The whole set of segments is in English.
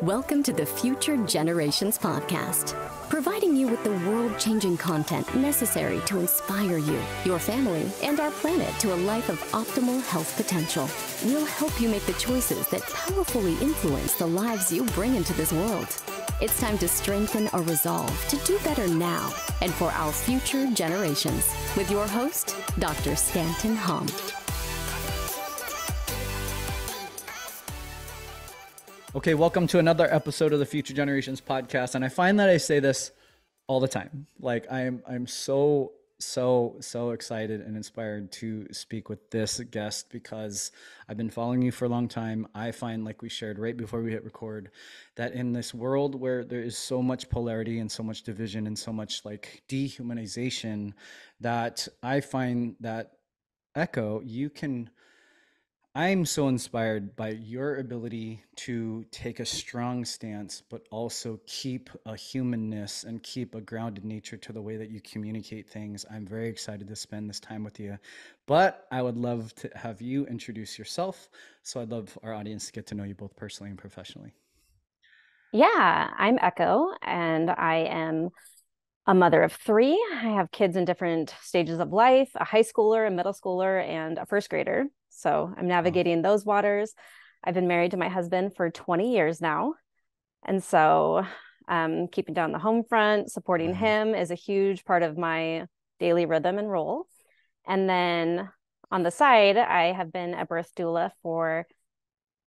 Welcome to the Future Generations Podcast, providing you with the world-changing content necessary to inspire you, your family, and our planet to a life of optimal health potential. We'll help you make the choices that powerfully influence the lives you bring into this world. It's time to strengthen our resolve to do better now and for our future generations. With your host, Dr. Stanton Hom. Okay, welcome to another episode of the Future Generations podcast. And I find that I say this all the time. Like I'm so excited and inspired to speak with this guest because I've been following you for a long time. I find, like we shared right before we hit record, that in this world where there is so much polarity and so much division and so much like dehumanization, that I find that Echo, I'm so inspired by your ability to take a strong stance, but also keep a humanness and keep a grounded nature to the way that you communicate things. I'm very excited to spend this time with you, but I would love to have you introduce yourself. So I'd love our audience to get to know you both personally and professionally. Yeah, I'm Echo, and I am a mother of three. I have kids in different stages of life, a high schooler, a middle schooler, and a first grader. So I'm navigating those waters. I've been married to my husband for 20 years now. And so keeping down the home front, supporting him is a huge part of my daily rhythm and role. And then on the side, I have been a birth doula for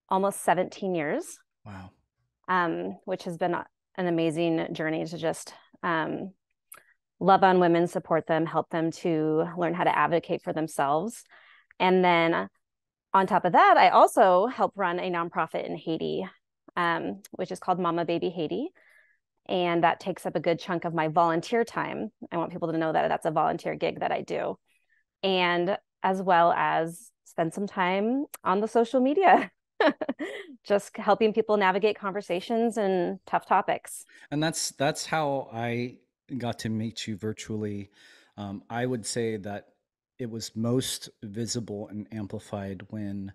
almost 17 years. Wow. Which has been an amazing journey to just love on women, support them, help them to learn how to advocate for themselves. And then on top of that, I also help run a nonprofit in Haiti, which is called MamaBaby Haiti. And that takes up a good chunk of my volunteer time. I want people to know that that's a volunteer gig that I do. And as well as spend some time on the social media, just helping people navigate conversations and tough topics. And that's how I got to meet you virtually. I would say that it was most visible and amplified when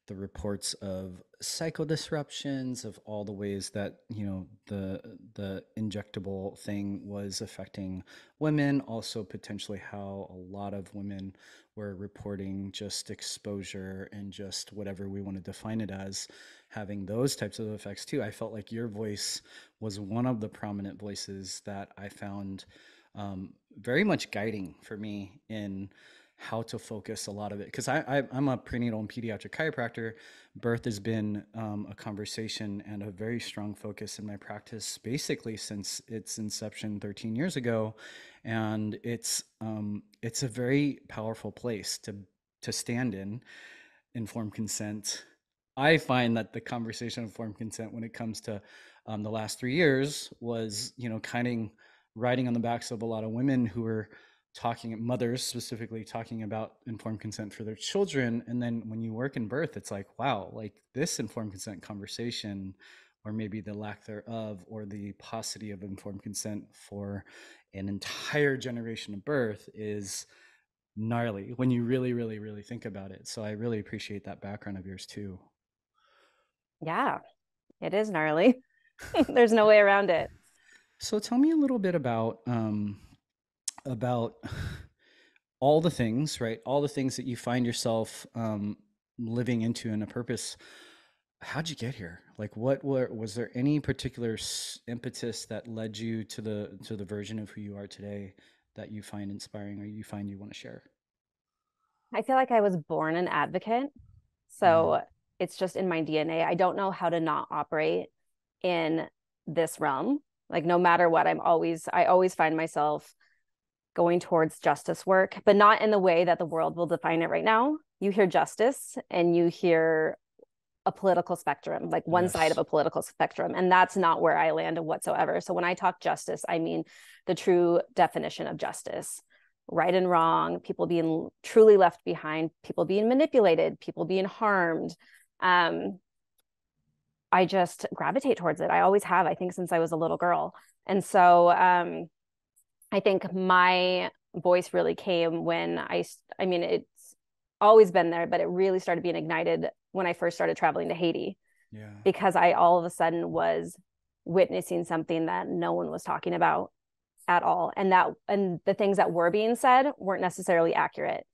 the reports of psychodisruptions, of all the ways that, the injectable thing was affecting women, also potentially how a lot of women were reporting just exposure and just whatever we want to define it as, having those types of effects too. I felt like your voice was one of the prominent voices that I found very much guiding for me in how to focus a lot of it. Because I'm a prenatal and pediatric chiropractor. Birth has been a conversation and a very strong focus in my practice, basically since its inception 13 years ago. And it's a very powerful place to stand in informed consent. I find that the conversation of informed consent when it comes to the last 3 years was, kind of riding on the backs of a lot of women who were mothers specifically talking about informed consent for their children. And then when you work in birth, it's like, wow, like this informed consent conversation, or maybe the lack thereof, or the paucity of informed consent for an entire generation of birth is gnarly when you really, really, really think about it. So I really appreciate that background of yours too. Yeah, it is gnarly. There's no way around it. So tell me a little bit about all the things, right? All the things that you find yourself living into in a purpose. How'd you get here? Like, was there any particular impetus that led you to the version of who you are today that you find inspiring, or you find you want to share? I feel like I was born an advocate. So it's just in my DNA. I don't know how to not operate in this realm. Like no matter what, I always find myself going towards justice work, but not in the way that the world will define it right now. You hear justice and you hear a political spectrum, like one side of a political spectrum. And that's not where I land whatsoever. So when I talk justice, I mean the true definition of justice, right and wrong, people being truly left behind, people being manipulated, people being harmed. I just gravitate towards it. I always have, I think, since I was a little girl. And so I think my voice really came when I mean, it's always been there, but it really started being ignited when I first started traveling to Haiti. Yeah. because I all of a sudden was witnessing something that no one was talking about at all. And the things that were being said weren't necessarily accurate.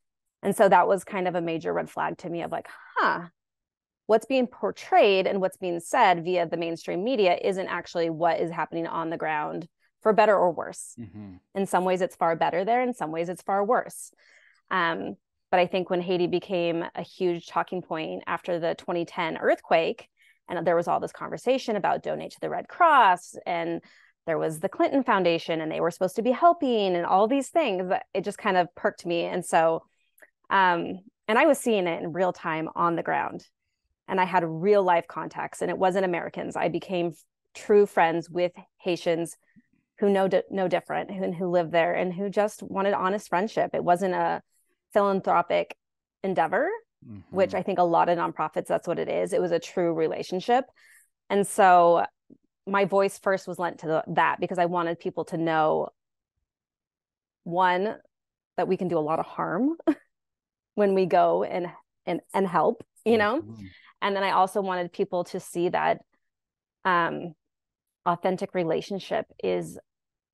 And so that was kind of a major red flag to me of like, what's being portrayed and what's being said via the mainstream media isn't actually what is happening on the ground, for better or worse. Mm-hmm. In some ways it's far better there, in some ways it's far worse. But I think when Haiti became a huge talking point after the 2010 earthquake, and there was all this conversation about donate to the Red Cross, and there was the Clinton Foundation, and they were supposed to be helping, and all these things, it just kind of perked me. And so, and I was seeing it in real time on the ground, and I had real life contacts, and it wasn't Americans. I became true friends with Haitians who know different, who live there, and who just wanted honest friendship. It wasn't a philanthropic endeavor, Mm-hmm. which I think a lot of nonprofits, that's what it is. It was a true relationship. And so my voice first was lent to that because I wanted people to know, one, that we can do a lot of harm when we go and help, you know. Mm-hmm. And then I also wanted people to see that authentic relationship is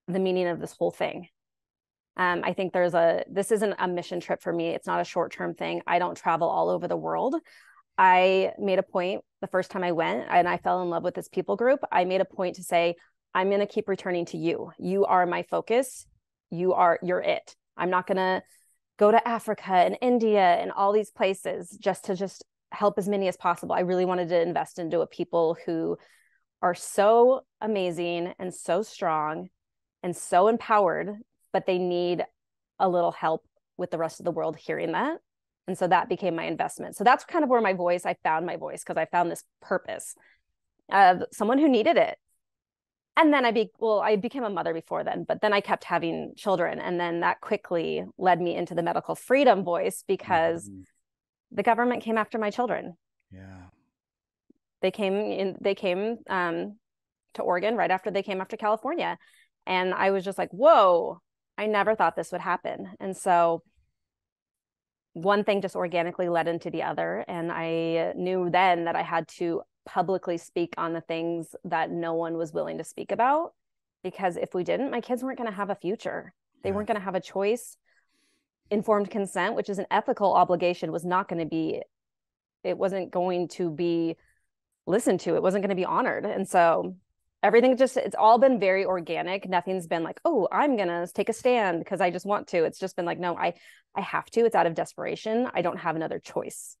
the meaning of this whole thing. I think this isn't a mission trip for me. It's not a short-term thing. I don't travel all over the world. I made a point the first time I went and I fell in love with this people group. I made a point to say, I'm going to keep returning to you. You are my focus. You're it. I'm not going to go to Africa and India and all these places just to help as many as possible. I really wanted to invest into a people who are so amazing and so strong and so empowered, but they need a little help with the rest of the world hearing that. And so that became my investment. So that's kind of where I found my voice, because I found this purpose of someone who needed it. And then I became a mother before then, but then I kept having children. And then that quickly led me into the medical freedom voice, because the government came after my children. Yeah. They came to Oregon right after they came after California. And I was just like, whoa, I never thought this would happen. And so one thing just organically led into the other. And I knew then that I had to publicly speak on the things that no one was willing to speak about, because if we didn't, my kids weren't going to have a future. They weren't going to have a choice. Informed consent, which is an ethical obligation, it wasn't going to be listened to. It wasn't going to be honored. And so it's all been very organic. Nothing's been like, oh, I'm going to take a stand because I just want to. It's just been like, no, I have to. It's out of desperation. I don't have another choice.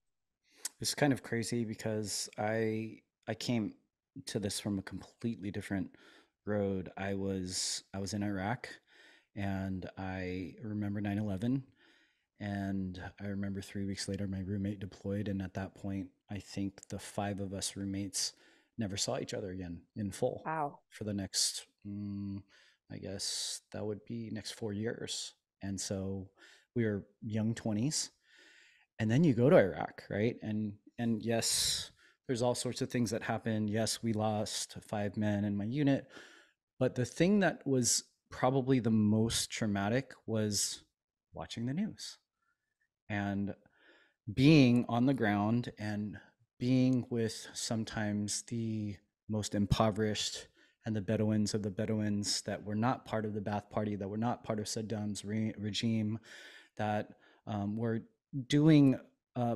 It's kind of crazy because I came to this from a completely different road. I was in Iraq, and I remember 9/11, and I remember 3 weeks later my roommate deployed, and at that point I think the 5 of us roommates never saw each other again in full. Wow. For the next I guess that would be next 4 years. And so we were young 20s. And then you go to Iraq, right? And yes, there's all sorts of things that happened. Yes, we lost 5 men in my unit, but the thing that was probably the most traumatic was watching the news and being on the ground and being with sometimes the most impoverished and the Bedouins of the Bedouins that were not part of the Ba'ath Party, that were not part of Saddam's regime, that were doing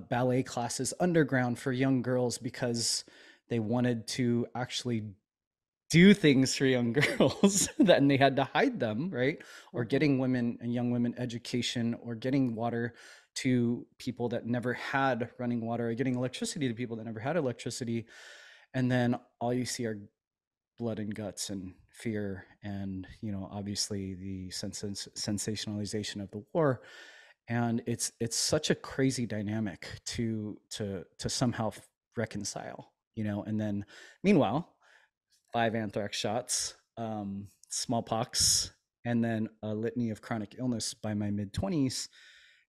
ballet classes underground for young girls because they wanted to actually do things for young girls then they had to hide them, right? Or getting women and young women education, or getting water to people that never had running water, or getting electricity to people that never had electricity. And then all you see are blood and guts and fear, and obviously the sensationalization of the war. And it's such a crazy dynamic to somehow reconcile, and then meanwhile 5 anthrax shots, smallpox, and then a litany of chronic illness by my mid-20s.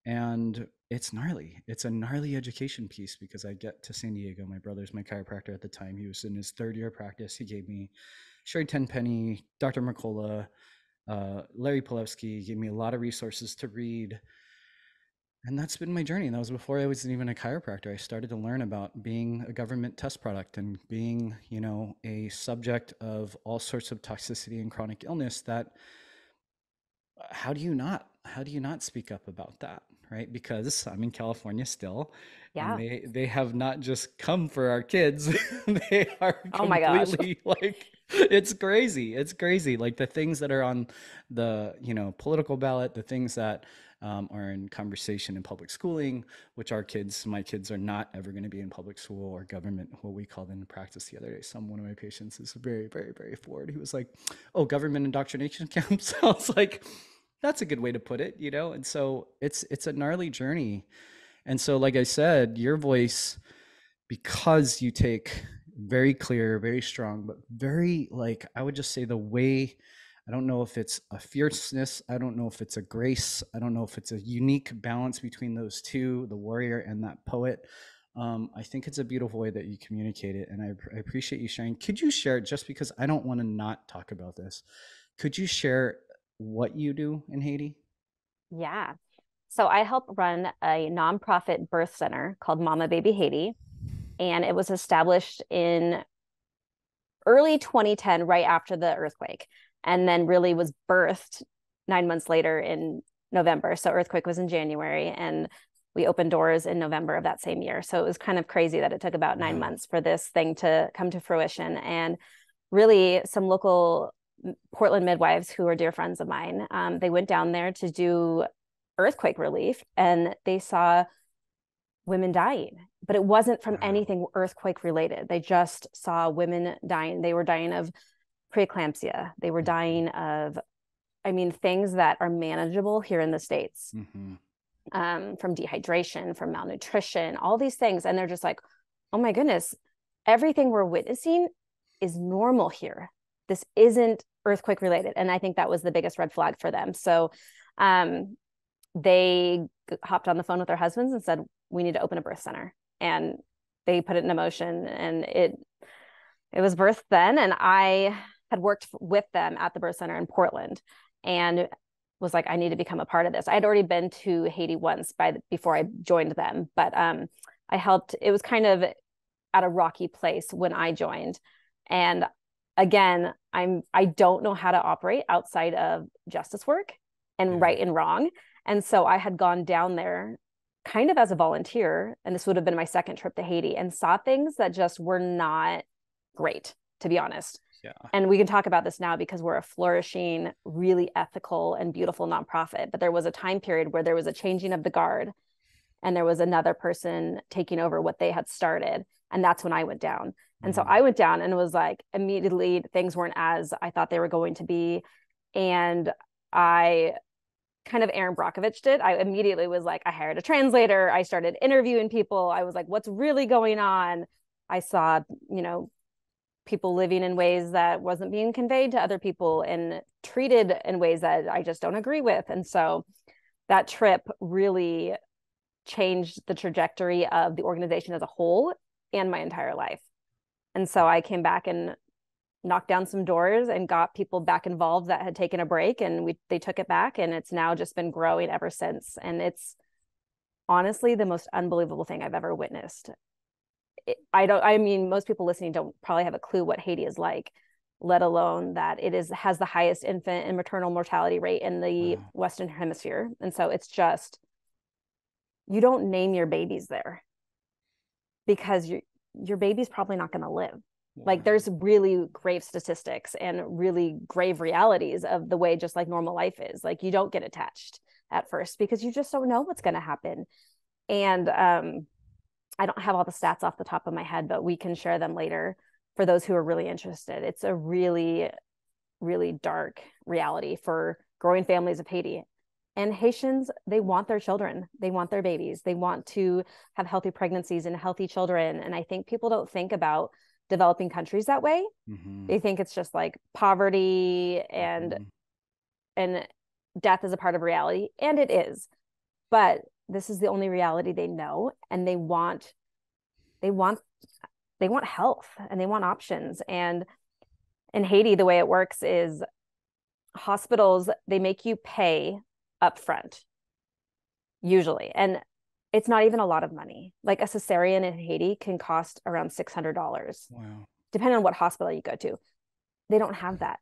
And it's gnarly. It's a gnarly education piece, because I get to San Diego. My brother's my chiropractor at the time. He was in his 3rd year of practice. He gave me Sherry Tenpenny, Dr. Mercola, Larry Pilevsky, gave me a lot of resources to read. And that's been my journey. And that was before I was even a chiropractor. I started to learn about being a government test product and being, a subject of all sorts of toxicity and chronic illness that how do you not speak up about that, right? Because I'm in California still, and Yeah. they have not just come for our kids. They are Oh my gosh. completely like, it's crazy, like the things that are on the political ballot, the things that are in conversation in public schooling, which my kids are not ever going to be in public school or government, what we called in practice the other day. One of my patients is very, very, very forward. He was like, oh, government indoctrination camps. I was like, that's a good way to put it, And so it's a gnarly journey. And so, like I said, your voice, because you take very clear, very strong, but very, like, I would just say the way, I don't know if it's a fierceness, I don't know if it's a grace, I don't know if it's a unique balance between those two, the warrior and that poet. I think it's a beautiful way that you communicate it, and I appreciate you sharing. Could you share, just because I don't want to not talk about this, could you share what you do in Haiti? Yeah. So I help run a nonprofit birth center called MamaBaby Haiti. And it was established in early 2010, right after the earthquake, and then really was birthed 9 months later in November. So earthquake was in January, and we opened doors in November of that same year. So it was kind of crazy that it took about 9 months for this thing to come to fruition. And really, some local Portland midwives who are dear friends of mine, they went down there to do earthquake relief, and they saw women dying, but it wasn't from Wow. anything earthquake related. They just saw women dying. They were dying of preeclampsia. They were dying of, things that are manageable here in the States, Mm-hmm. from dehydration, from malnutrition, all these things. And they're just like, oh my goodness, everything we're witnessing is normal here. This isn't earthquake related. And I think that was the biggest red flag for them. So they hopped on the phone with their husbands and said, we need to open a birth center. And they put it into motion, and it was birthed then. And I had worked with them at the birth center in Portland and was like, I need to become a part of this. I had already been to Haiti once before I joined them, but I helped. It was kind of at a rocky place when I joined. And again, I don't know how to operate outside of justice work and right and wrong. And so I had gone down there kind of as a volunteer, and this would have been my second trip to Haiti, and saw things that just were not great, to be honest. Yeah. And we can talk about this now because we're a flourishing, really ethical and beautiful nonprofit. But there was a time period where there was a changing of the guard, and there was another person taking over what they had started. And that's when I went down. And so I went down and was like, immediately things weren't as I thought they were going to be. And I kind of Aaron Brockovich did. I immediately was like, I hired a translator. I started interviewing people. I was like, what's really going on? I saw, people living in ways that wasn't being conveyed to other people and treated in ways that I just don't agree with. And so that trip really changed the trajectory of the organization as a whole and my entire life. And so I came back and knocked down some doors and got people back involved that had taken a break, and they took it back, and it's now just been growing ever since. And it's honestly the most unbelievable thing I've ever witnessed. Most people listening don't probably have a clue what Haiti is like, let alone that has the highest infant and maternal mortality rate in the Western Hemisphere. And so it's just, you don't name your babies there because your baby's probably not going to live. Like, there's really grave statistics and really grave realities of the way just like normal life is. Like, you don't get attached at first because you just don't know what's going to happen. And I don't have all the stats off the top of my head, but we can share them later for those who are really interested. It's a really, really dark reality for growing families of Haiti. And Haitians, they want their children. They want their babies. They want to have healthy pregnancies and healthy children. And I think people don't think about developing countries that way. They think it's just like poverty and death is a part of reality, and it is. But this is the only reality they know, and they want health, and they want options. And in Haiti, the way it works is hospitals, they make you pay up front. usually. And it's not even a lot of money. Like a cesarean in Haiti can cost around $600, Wow. depending on what hospital you go to. They don't have that.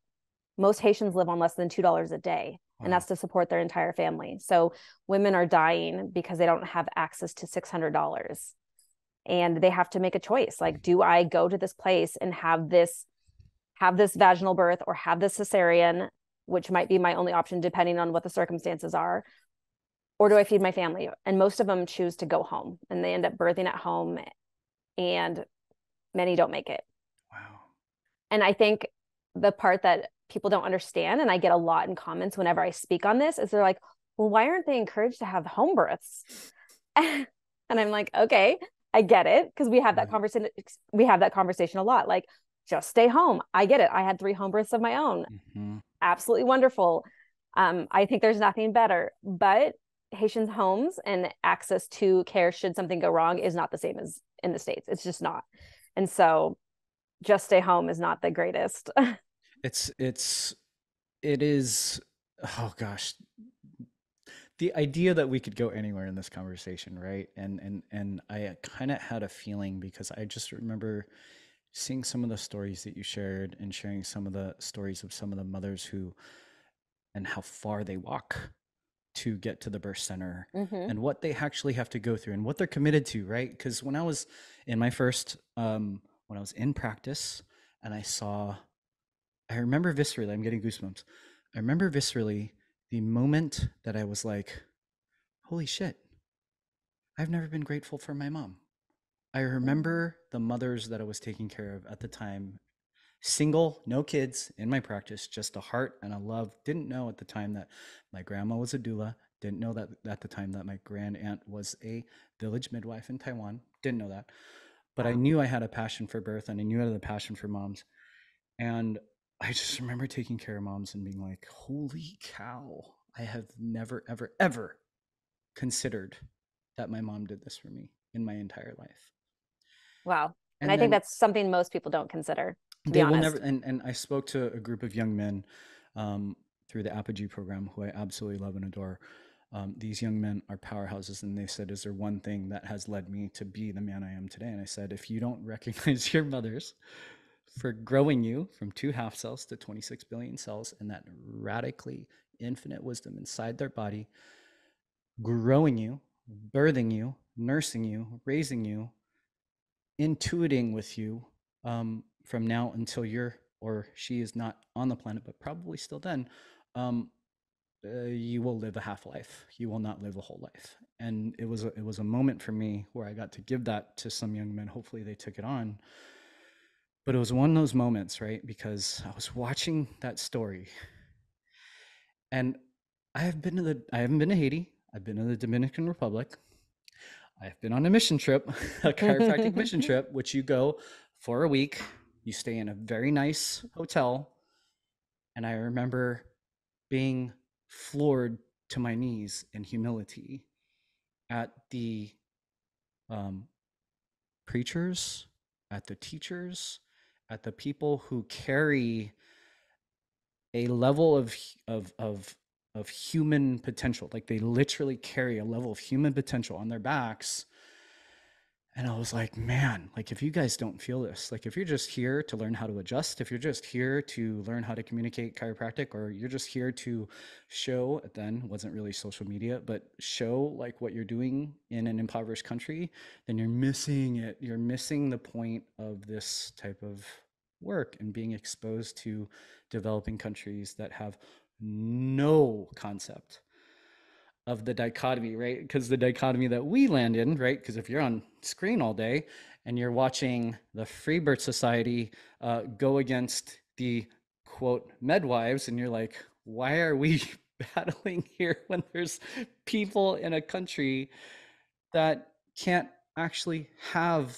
Most Haitians live on less than $2 a day, and Wow. that's to support their entire family. So women are dying because they don't have access to $600. And they have to make a choice. Like, do I go to this place and have this vaginal birth or have this cesarean, which might be my only option depending on what the circumstances are, or do I feed my family? And most of them choose to go home, and they end up birthing at home, and many don't make it. Wow. And I think the part that people don't understand, and I get a lot in comments whenever I speak on this, is they're like, well, why aren't they encouraged to have home births? And I'm like, okay, I get it, because we have that conversation. We have that conversation a lot. Like, just stay home. I get it. I had 3 home births of my own. Mm-hmm. Absolutely wonderful. I think there's nothing better, but Haitians' homes and access to care should something go wrong is not the same as in the States. It's just not. And so just stay home is not the greatest. It is, oh gosh, the idea that we could go anywhere in this conversation, right? And I kind of had a feeling, because I just remember seeing some of the stories that you shared and sharing some of the stories of some of the mothers who, and how far they walk to get to the birth center, Mm-hmm. and what they actually have to go through and what they're committed to, right? Because when I was in my first, when I was in practice, and I remember viscerally, I'm getting goosebumps. I remember viscerally the moment that I was like, holy shit, I've never been grateful for my mom. I remember the mothers that I was taking care of at the time, single, no kids, in my practice, just a heart and a love. Didn't know at the time that my grandma was a doula. Didn't know that at the time that my grand aunt was a village midwife in Taiwan. Didn't know that. But I knew I had a passion for birth, and I knew I had a passion for moms. And I just remember taking care of moms and being like, holy cow, I have never, ever, ever considered that my mom did this for me in my entire life. Wow. And And I think then that's something most people don't consider, to be they will never, honest. and I spoke to a group of young men through the Apogee program who I absolutely love and adore. These young men are powerhouses, and they said, is there one thing that has led me to be the man I am today? And I said, if you don't recognize your mothers for growing you from 2 half cells to 26 billion cells, and that radically infinite wisdom inside their body, growing you, birthing you, nursing you, raising you, intuiting with you, from now until you're or she is not on the planet, but probably still then, um, you will live a half life. You will not live a whole life. And it was a moment for me where I got to give that to some young men. Hopefully they took it on. But it was one of those moments, right? Because I was watching that story, and I haven't been to Haiti. I've been to the Dominican Republic. I've been on a mission trip, a chiropractic mission trip, which you go for a week. You stay in a very nice hotel. And I remember being floored to my knees in humility at the um, preachers, at the teachers, at the people who carry a level of human potential. Like, they literally carry a level of human potential on their backs. And I was like, man, like, if you guys don't feel this, like, if you're just here to learn how to adjust, if you're just here to learn how to communicate chiropractic, or you're just here to show, then wasn't really social media, but show like what you're doing in an impoverished country, then you're missing it. You're missing the point of this type of work, and being exposed to developing countries that have no concept of the dichotomy, right? Because the dichotomy that we land in, right? Because if you're on screen all day and you're watching the Free Birth Society go against the quote midwives, and you're like, why are we battling here when there's people in a country that can't actually have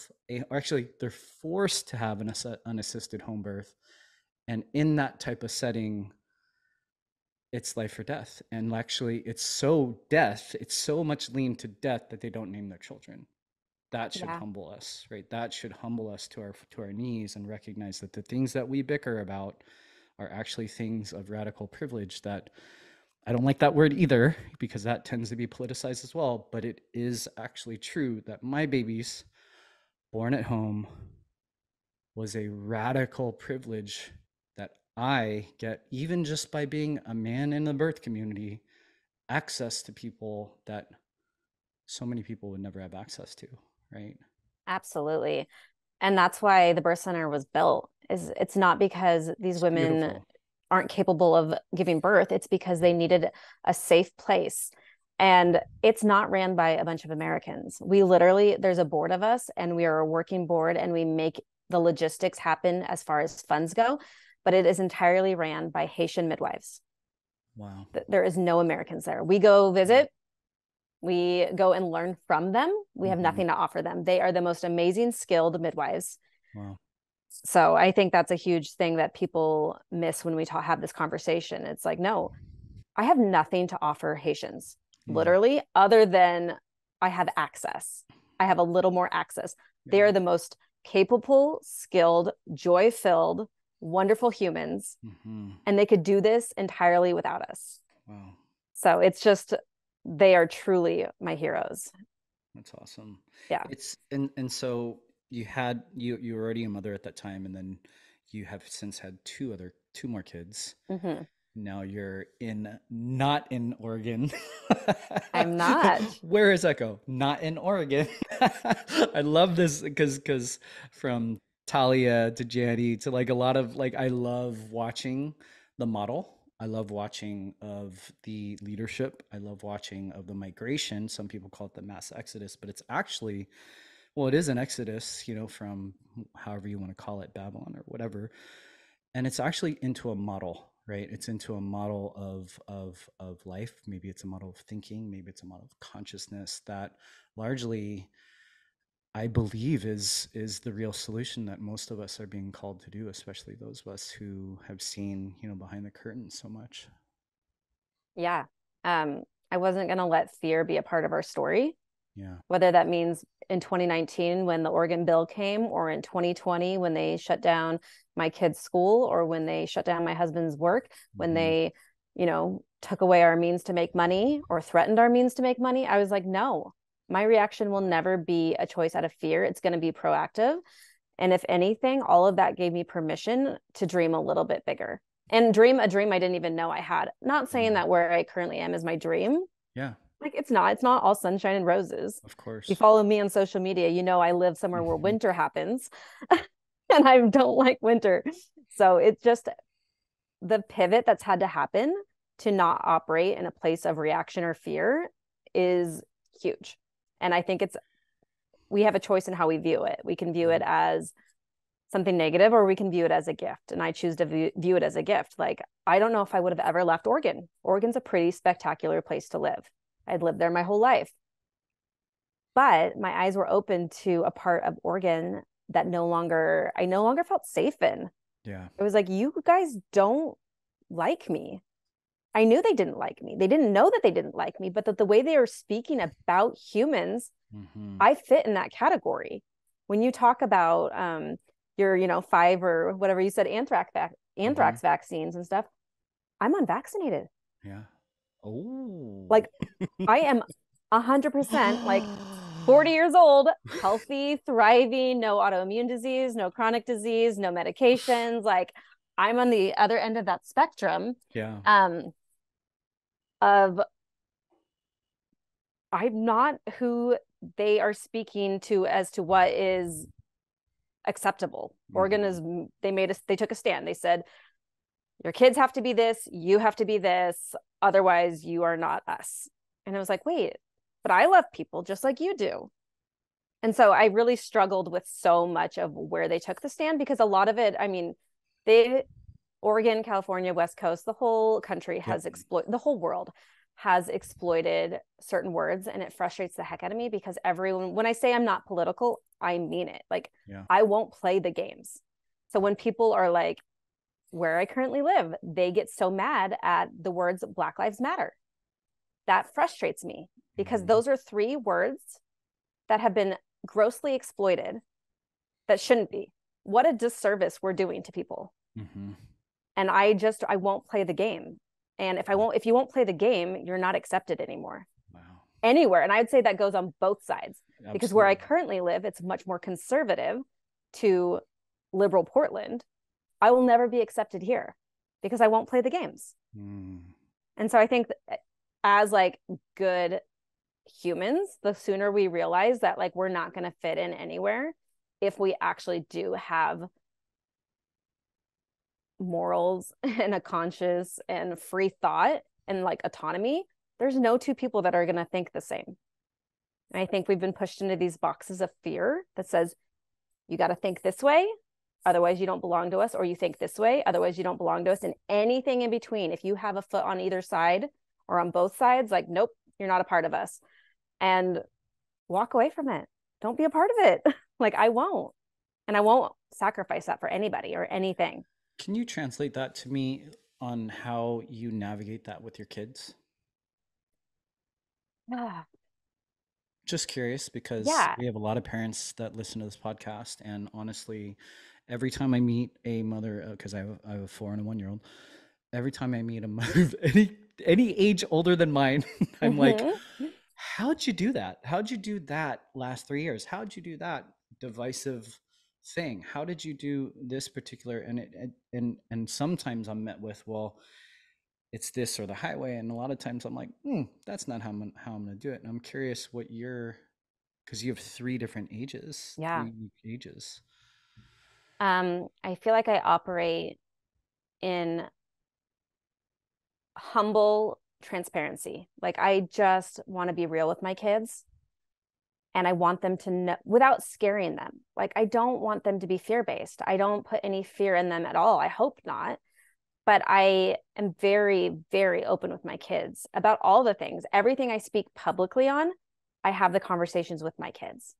or actually they're forced to have an unassisted home birth, and in that type of setting, it's life or death. And actually, it's so much lean to death that they don't name their children. That should humble us, right? That should humble us to our knees, and recognize that the things that we bicker about are actually things of radical privilege that I don't like that word either, because that tends to be politicized as well, but it is actually true that my babies born at home was a radical privilege that I get, even just by being a man in the birth community, access to people that so many people would never have access to, right? Absolutely. And that's why the birth center was built. Is it's not because these It's women beautiful. aren't capable of giving birth, it's because they needed a safe place. And it's not ran by a bunch of Americans. We literally, there's a board of us, and we are a working board, and we make the logistics happen as far as funds go, but it is entirely ran by Haitian midwives. Wow. There is no Americans there. We go visit, we go and learn from them. We have nothing to offer them. They are the most amazing, skilled midwives. Wow. So I think that's a huge thing that people miss when we have this conversation. It's like, no, I have nothing to offer Haitians, literally, other than I have access. I have a little more access. They are the most capable, skilled, joy-filled, wonderful humans, and they could do this entirely without us. Wow. So it's just, they are truly my heroes. That's awesome. Yeah. It's and so you were already a mother at that time, and then you have since had two more kids. Now you're not in Oregon. I'm not. Where does that go? Not in Oregon. I love this because from Talia to Janny to like a lot of like, I love watching the model. I love watching of the leadership. I love watching of the migration. Some people call it the mass exodus, but it's actually, well, it is an exodus, from however you want to call it, Babylon or whatever. And it's actually into a model, right? It's into a model of life. Maybe it's a model of thinking. Maybe it's a model of consciousness that largely, I believe, is the real solution that most of us are being called to do, especially those of us who have seen, behind the curtain so much. Yeah. I wasn't going to let fear be a part of our story. Yeah. Whether that means in 2019 when the Oregon bill came, or in 2020 when they shut down my kid's school, or when they shut down my husband's work, when they, took away our means to make money or threatened our means to make money. I was like, no, my reaction will never be a choice out of fear. It's going to be proactive. And if anything, all of that gave me permission to dream a little bit bigger and dream a dream I didn't even know I had. Not saying that where I currently am is my dream. Yeah. Like it's not all sunshine and roses. Of course. If you follow me on social media, I live somewhere where winter happens and I don't like winter. So it's just the pivot that's had to happen to not operate in a place of reaction or fear is huge. And I think we have a choice in how we view it. We can view it as something negative, or we can view it as a gift. And I choose to view it as a gift. Like, I don't know if I would have ever left Oregon. Oregon's a pretty spectacular place to live. I'd lived there my whole life. But my eyes were open to a part of Oregon that I no longer felt safe in. Yeah. It was like, you guys don't like me. I knew they didn't like me. They didn't know that they didn't like me, but that the way they are speaking about humans, I fit in that category. When you talk about your 5 or whatever you said, anthrax vaccines and stuff, I'm unvaccinated. Yeah. Oh. Like I am 100% like 40 years old, healthy, thriving, no autoimmune disease, no chronic disease, no medications. Like I'm on the other end of that spectrum. Yeah. Of I'm not who they are speaking to as to what is acceptable. Oregon is, they took a stand. They said, your kids have to be this, you have to be this, otherwise you are not us. And I was like, wait, but I love people just like you do. And so I really struggled with so much of where they took the stand, because a lot of it, Oregon, California, West Coast, the whole country has the whole world has exploited certain words, and it frustrates the heck out of me, because when I say I'm not political, I mean it. Like, I won't play the games. So when people are like, where I currently live, they get so mad at the words Black Lives Matter. That frustrates me, because those are 3 words that have been grossly exploited that shouldn't be. What a disservice we're doing to people. And I won't play the game. And if you won't play the game, you're not accepted anymore. Wow. Anywhere. And I'd say that goes on both sides. Absolutely. Because where I currently live, it's much more conservative to liberal Portland. I will never be accepted here because I won't play the games. And so I think as like good humans, the sooner we realize that like we're not going to fit in anywhere, if we actually do have morals and a conscious and free thought and like autonomy, there's no two people that are going to think the same. And I think we've been pushed into these boxes of fear that says, you got to think this way, otherwise you don't belong to us, or you think this way, otherwise you don't belong to us, and anything in between. If you have a foot on either side or on both sides, like, nope, you're not a part of us. And walk away from it. Don't be a part of it. Like, I won't. And I won't sacrifice that for anybody or anything. Can you translate that to me on how you navigate that with your kids? Just curious, because we have a lot of parents that listen to this podcast, and honestly, every time I meet a mother, because I have a 4 and a 1-year-old, every time I meet a mother of any age older than mine, I'm like, how'd you do that? How'd you do that last 3 years? How'd you do that divisive thing? How did you do this particular? And sometimes I'm met with, well, it's this or the highway, and a lot of times I'm like, that's not how I'm going to do it. And I'm curious what because you have 3 different ages, 3 ages. I feel like I operate in humble transparency. Like, I just want to be real with my kids, and I want them to know without scaring them. Like, I don't want them to be fear-based. I don't put any fear in them at all. I hope not. But I am very, very open with my kids about all the things. Everything I speak publicly on, I have the conversations with my kids.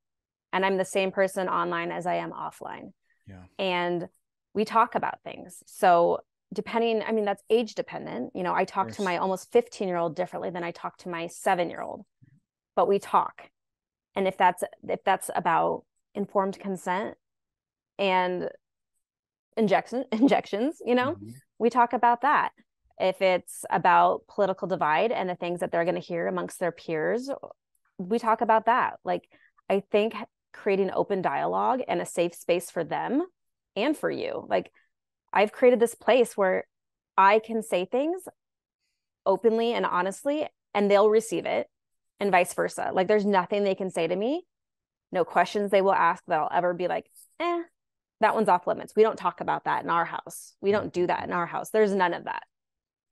And I'm the same person online as I am offline. Yeah. And we talk about things. So that's age dependent. You know, I talk to my almost 15-year-old differently than I talk to my 7-year-old. But we talk. And if that's about informed consent and injections, you know, we talk about that. If it's about political divide and the things that they're going to hear amongst their peers, we talk about that. Like, I think creating open dialogue and a safe space for them and for you. Like, I've created this place where I can say things openly and honestly, and they'll receive it, and vice versa. Like, there's nothing they can say to me, no questions they will ask that I'll ever be like, that one's off limits. We don't talk about that in our house. We don't do that in our house. There's none of that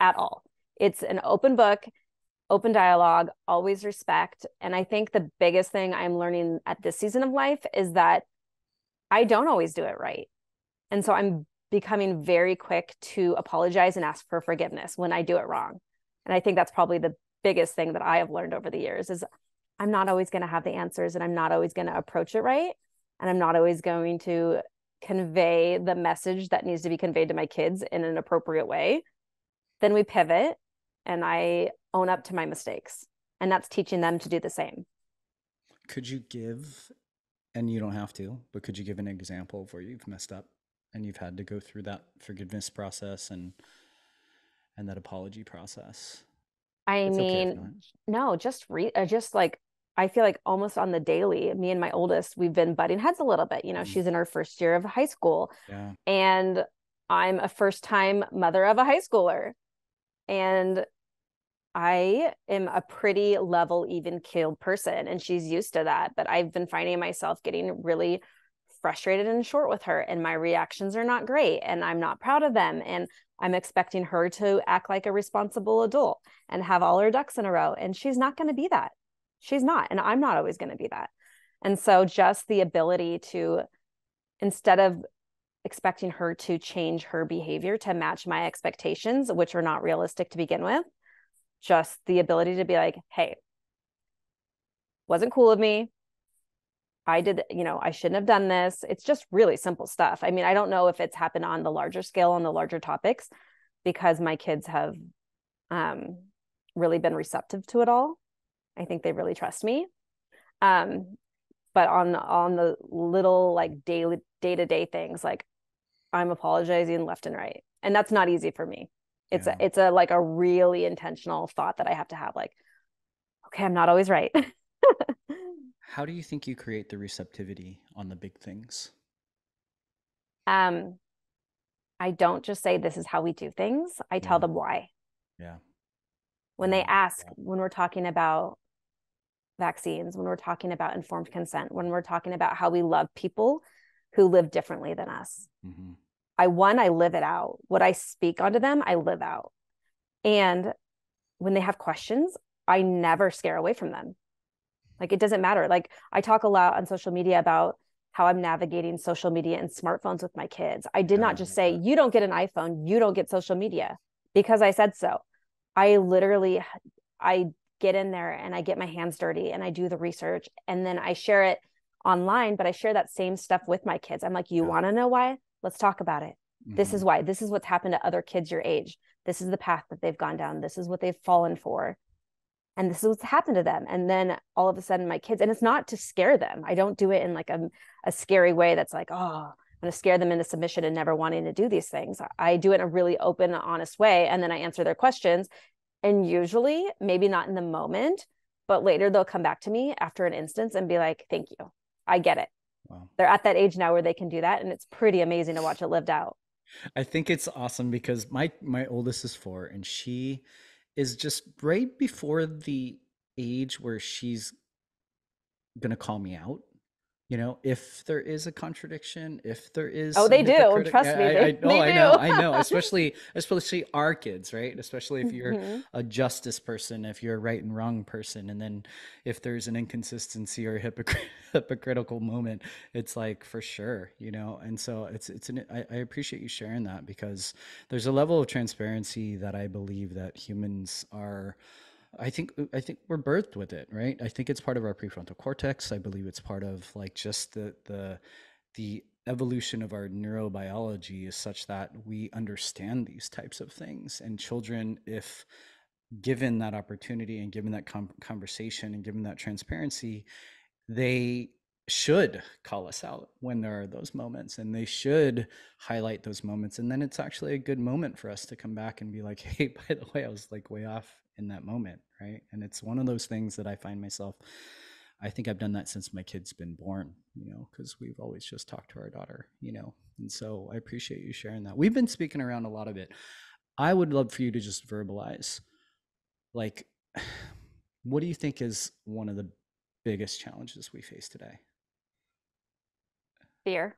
at all. It's an open book, open dialogue, always respect. And I think the biggest thing I'm learning at this season of life is that I don't always do it right. And so I'm becoming very quick to apologize and ask for forgiveness when I do it wrong. And I think that's probably the biggest thing that I have learned over the years is I'm not always going to have the answers, and I'm not always going to approach it right. And I'm not always going to convey the message that needs to be conveyed to my kids in an appropriate way. Then we pivot and I own up to my mistakes, and that's teaching them to do the same. Could you give, and you don't have to, but could you give an example of where you've messed up and you've had to go through that forgiveness process and that apology process? I mean, no, just like, I feel like almost on the daily, me and my oldest, we've been butting heads a little bit. You know, she's in her first year of high school, and I'm a first-time mother of a high schooler, and I am a pretty level, even-keeled person, and she's used to that. But I've been finding myself getting really frustrated and short with her, and my reactions are not great, and I'm not proud of them, and I'm expecting her to act like a responsible adult and have all her ducks in a row, and she's not going to be that. She's not, and I'm not always going to be that. And so just the ability to, instead of expecting her to change her behavior to match my expectations, which are not realistic to begin with, just the ability to be like, hey, wasn't cool of me. I did, I shouldn't have done this. It's just really simple stuff. I mean, I don't know if it's happened on the larger scale, on the larger topics, because my kids have really been receptive to it all. I think they really trust me. But on the little like day-to-day things, like I'm apologizing left and right. And that's not easy for me. It's a like a really intentional thought that I have to have, like, okay, I'm not always right. How do you think you create the receptivity on the big things? I don't just say this is how we do things. I tell them why. Yeah. When they ask, when we're talking about vaccines, when we're talking about informed consent, when we're talking about how we love people who live differently than us. Mm-hmm. I live it out. What I speak onto them, I live out. And when they have questions, I never scare away from them. Like, it doesn't matter. Like, I talk a lot on social media about how I'm navigating social media and smartphones with my kids. I did not just say, you don't get an iPhone, you don't get social media because I said so. I get in there and I get my hands dirty and I do the research and then I share it online, but I share that same stuff with my kids. I'm like, you want to know why? Let's talk about it. Mm-hmm. This is why. This is what's happened to other kids your age. This is the path that they've gone down. This is what they've fallen for. And this is what's happened to them. And then all of a sudden my kids, and it's not to scare them. I don't do it in like a scary way that's like, oh, I'm going to scare them into submission and never wanting to do these things. I do it in a really open, honest way. And then I answer their questions. And usually, maybe not in the moment, but later they'll come back to me after an instance and be like, thank you. I get it. Wow. They're at that age now where they can do that. And it's pretty amazing to watch it lived out. I think it's awesome because my oldest is 4 and she is just right before the age where she's going to call me out. You know, if there is a contradiction, if there is, they do. Trust me, I know, especially our kids, right? Especially if you're a justice person, if you're a right and wrong person, and then if there's an inconsistency or hypocritical moment, it's like for sure, you know. And so I appreciate you sharing that because there's a level of transparency that I believe that humans are. I think we're birthed with it, right? I think it's part of our prefrontal cortex. I believe it's part of like just the evolution of our neurobiology is such that we understand these types of things. And children, if given that opportunity and given that conversation and given that transparency, they should call us out when there are those moments and they should highlight those moments. And then it's actually a good moment for us to come back and be like, hey, by the way, I was like way off in that moment, right? And it's one of those things that I find myself, I think I've done that since my kid's been born, you know, because we've always just talked to our daughter, you know. And so I appreciate you sharing that. We've been speaking around a lot of it. I would love for you to just verbalize, like, what do you think is one of the biggest challenges we face today? Fear.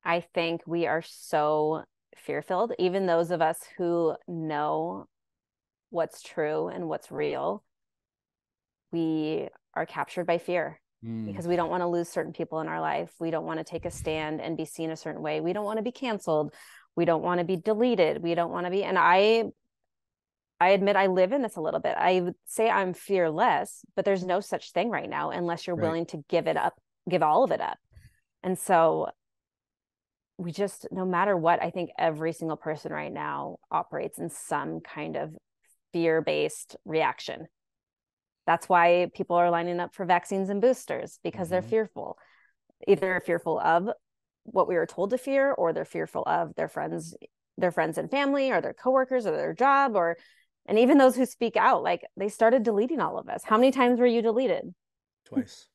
I think we are so fear-filled, even those of us who know what's true and what's real. We are captured by fear because we don't want to lose certain people in our life. We don't want to take a stand and be seen a certain way. We don't want to be canceled. We don't want to be deleted. We don't want to be, and I admit I live in this a little bit. I would say I'm fearless, but there's no such thing right now unless you're willing to give it up, give all of it up. And so we just, no matter what, I think every single person right now operates in some kind of fear-based reaction. That's why people are lining up for vaccines and boosters, because they're fearful. Either fearful of what we were told to fear, or they're fearful of their friends and family, or their coworkers, or their job, and even those who speak out. Like, they started deleting all of us. How many times were you deleted? Twice.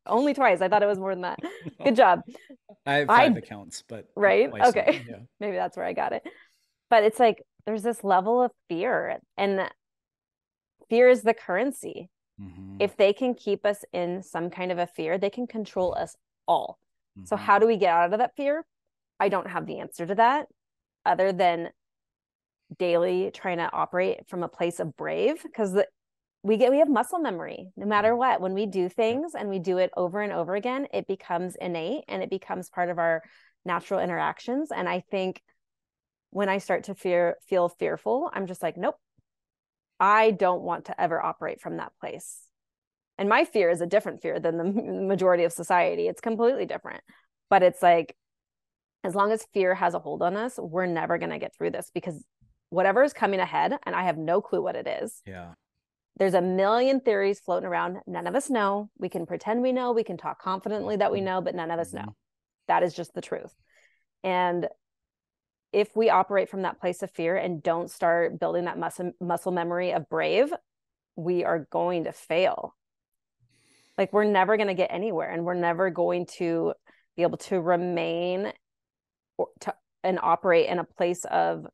Only twice. I thought it was more than that. Good job. I have 5 accounts, but right. Okay. Yeah. Maybe that's where I got it. But it's like, there's this level of fear, and fear is the currency. If they can keep us in some kind of a fear, they can control us all. So how do we get out of that fear? I don't have the answer to that, other than daily trying to operate from a place of brave, because we have muscle memory. No matter what, when we do things and we do it over and over again, it becomes innate and it becomes part of our natural interactions. And I think when I start to feel fearful, I'm just like, nope, I don't want to ever operate from that place. And my fear is a different fear than the majority of society. It's completely different. But it's like, as long as fear has a hold on us, we're never going to get through this, because whatever is coming ahead, and I have no clue what it is. Yeah. There's a million theories floating around. None of us know. We can pretend we know. We can talk confidently that we know, but none of us know. That is just the truth. And if we operate from that place of fear and don't start building that muscle memory of brave, we are going to fail. Like, we're never going to get anywhere, and we're never going to be able to remain and operate in a place of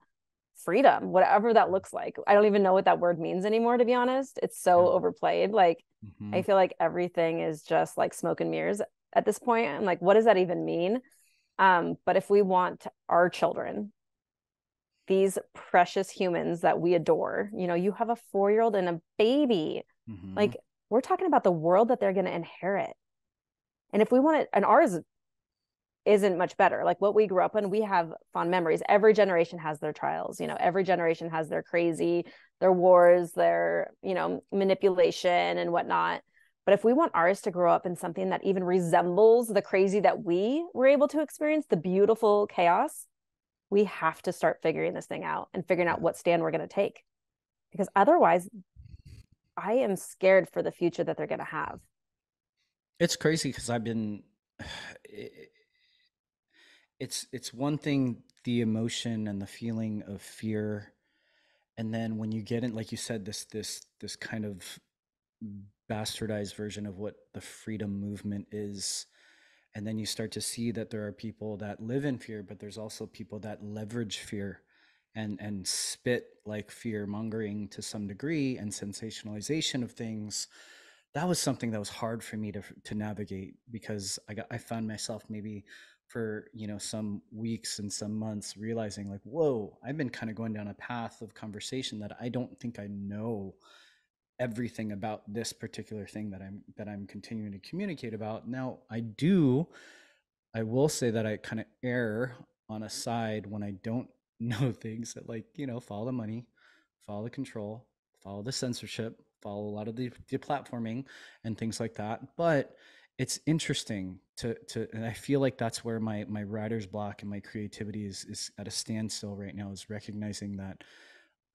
freedom, whatever that looks like. I don't even know what that word means anymore, to be honest. It's so overplayed. Like, I feel like everything is just like smoke and mirrors at this point. I'm like, what does that even mean? But if we want our children, these precious humans that we adore, you know, you have a 4-year-old and a baby, like, we're talking about the world that they're going to inherit. And if we want it, and ours isn't much better. Like, what we grew up in, we have fond memories. Every generation has their trials, you know, every generation has their crazy, their wars, their, you know, manipulation and whatnot. But if we want ours to grow up in something that even resembles the crazy that we were able to experience, the beautiful chaos, we have to start figuring this thing out and figuring out what stand we're going to take. Because otherwise, I am scared for the future that they're going to have. It's crazy because I've been, it's one thing, the emotion and the feeling of fear. And then when you get in, like you said, this kind of bastardized version of what the freedom movement is. And then you start to see that there are people that live in fear, but there's also people that leverage fear and spit like fear mongering to some degree and sensationalization of things. That was something that was hard for me to navigate, because I found myself maybe for, you know, some weeks and some months realizing like, whoa, I've been kind of going down a path of conversation that I don't think I know everything about this particular thing that I'm continuing to communicate about. Now I will say that I kind of err on a side when I don't know things, that, like, you know, follow the money, follow the control, follow the censorship, follow a lot of the deplatforming and things like that. But it's interesting and I feel like that's where my writer's block and my creativity is at a standstill right now, is recognizing that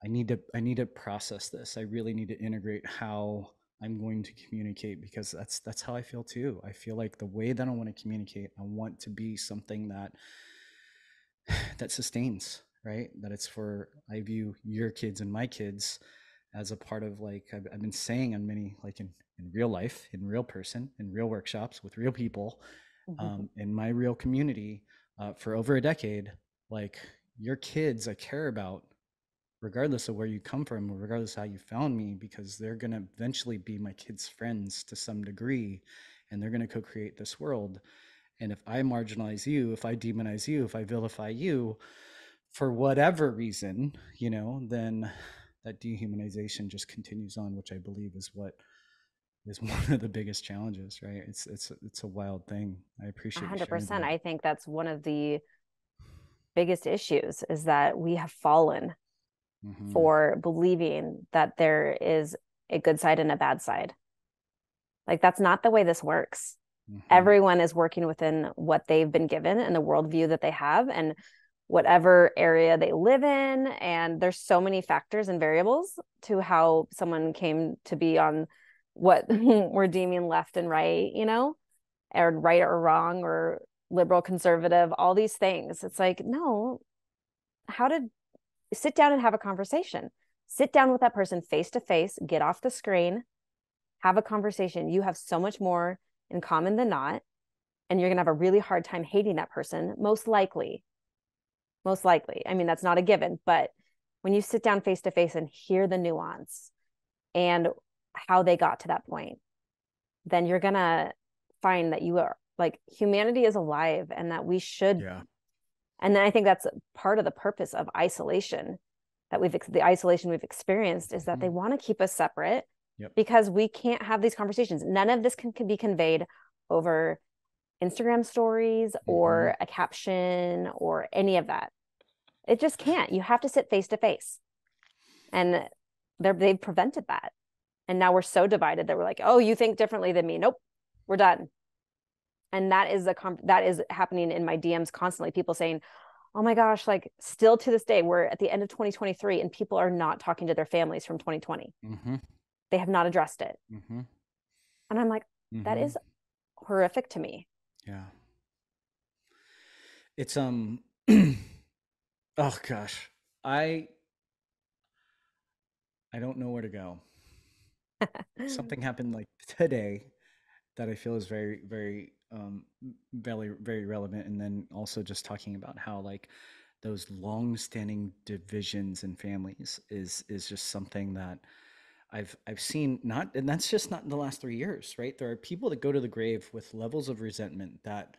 I need to process this. I really need to integrate how I'm going to communicate, because that's how I feel too. I feel like the way that I want to communicate, I want to be something that sustains, right? That it's for, I view your kids and my kids as a part of, like, I've been saying on many, like in real life, in real person, in real workshops with real people, in my real community, for over a decade, like, your kids I care about, regardless of where you come from, or regardless of how you found me, because they're going to eventually be my kids' friends to some degree, and they're going to co-create this world. And if I marginalize you, if I demonize you, if I vilify you for whatever reason, you know, then that dehumanization just continues on, which I believe is what is one of the biggest challenges, right? It's a wild thing. I appreciate you sharing 100%. that. I think that's one of the biggest issues, is that we have fallen for believing that there is a good side and a bad side. Like, that's not the way this works. Everyone is working within what they've been given and the worldview that they have, and whatever area they live in. And there's so many factors and variables to how someone came to be on what we're deeming left and right, you know, or right or wrong, or liberal, conservative, all these things. It's like, no, how to sit down and have a conversation. Sit down with that person face to face, get off the screen, have a conversation. You have so much more in common than not. And you're going to have a really hard time hating that person, most likely. Most likely. I mean, that's not a given, but when you sit down face to face and hear the nuance and how they got to that point, then you're going to find that you are, like, humanity is alive, and that we should. Yeah. And then I think that's part of the purpose of isolation, that the isolation we've experienced, is that they want to keep us separate. Yep. Because we can't have these conversations. None of this can be conveyed over Instagram stories or a caption or any of that. It just can't. You have to sit face to face. And they've prevented that. And now we're so divided that we're like, oh, you think differently than me. Nope, we're done. And that is happening in my DMs constantly. People saying, oh my gosh, like, still to this day, we're at the end of 2023 and people are not talking to their families from 2020. They have not addressed it. And I'm like, that is horrific to me. Yeah. It's Oh gosh. I I don't know where to go. Something happened like today that I feel is very, very, very, very relevant. And then also just talking about how like those long-standing divisions in families is just something that I've seen not, and that's just not in the last 3 years, right? There are people that go to the grave with levels of resentment that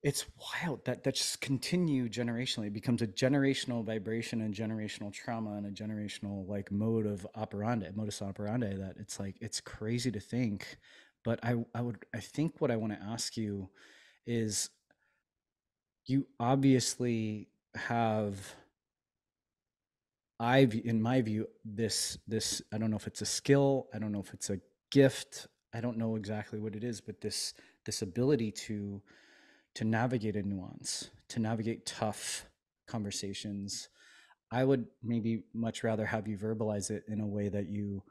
it's wild that just continue generationally. It becomes a generational vibration and generational trauma and a generational like modus operandi that it's like it's crazy to think. But I think what I want to ask you is you obviously have in my view this I don't know if it's a skill, I don't know if it's a gift, I don't know exactly what it is, but this ability to navigate a nuance, to navigate tough conversations. I would maybe much rather have you verbalize it in a way that you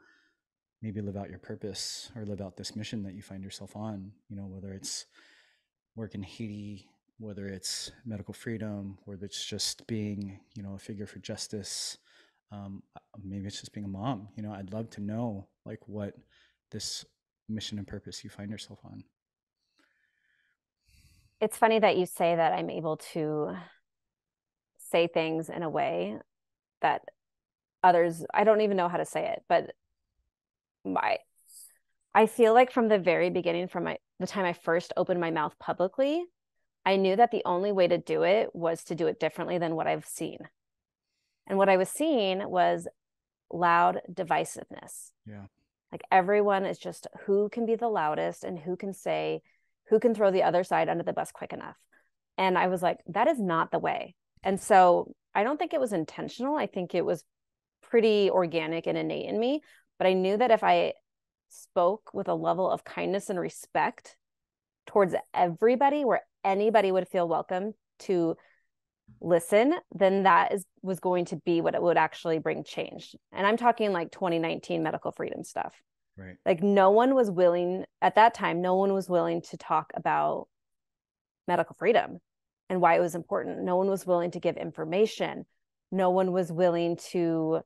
maybe live out your purpose or live out this mission that you find yourself on, whether it's work in Haiti, whether it's medical freedom, whether it's just being, a figure for justice. Maybe it's just being a mom. I'd love to know like what this mission and purpose you find yourself on. It's funny that you say that I'm able to say things in a way that others, I don't even know how to say it, but my I feel like from the very beginning, from the time I first opened my mouth publicly, I knew that the only way to do it was to do it differently than what I've seen. And what I was seeing was loud divisiveness. Yeah. Like everyone is just who can be the loudest and who can throw the other side under the bus quick enough. And I was like, that is not the way. And so I don't think it was intentional. I think it was pretty organic and innate in me. But I knew that if I spoke with a level of kindness and respect towards everybody, where anybody would feel welcome to listen, then was going to be what it would actually bring change. And I'm talking like 2019 medical freedom stuff. Right. Like no one was willing at that time, no one was willing to talk about medical freedom and why it was important. No one was willing to give information. No one was willing to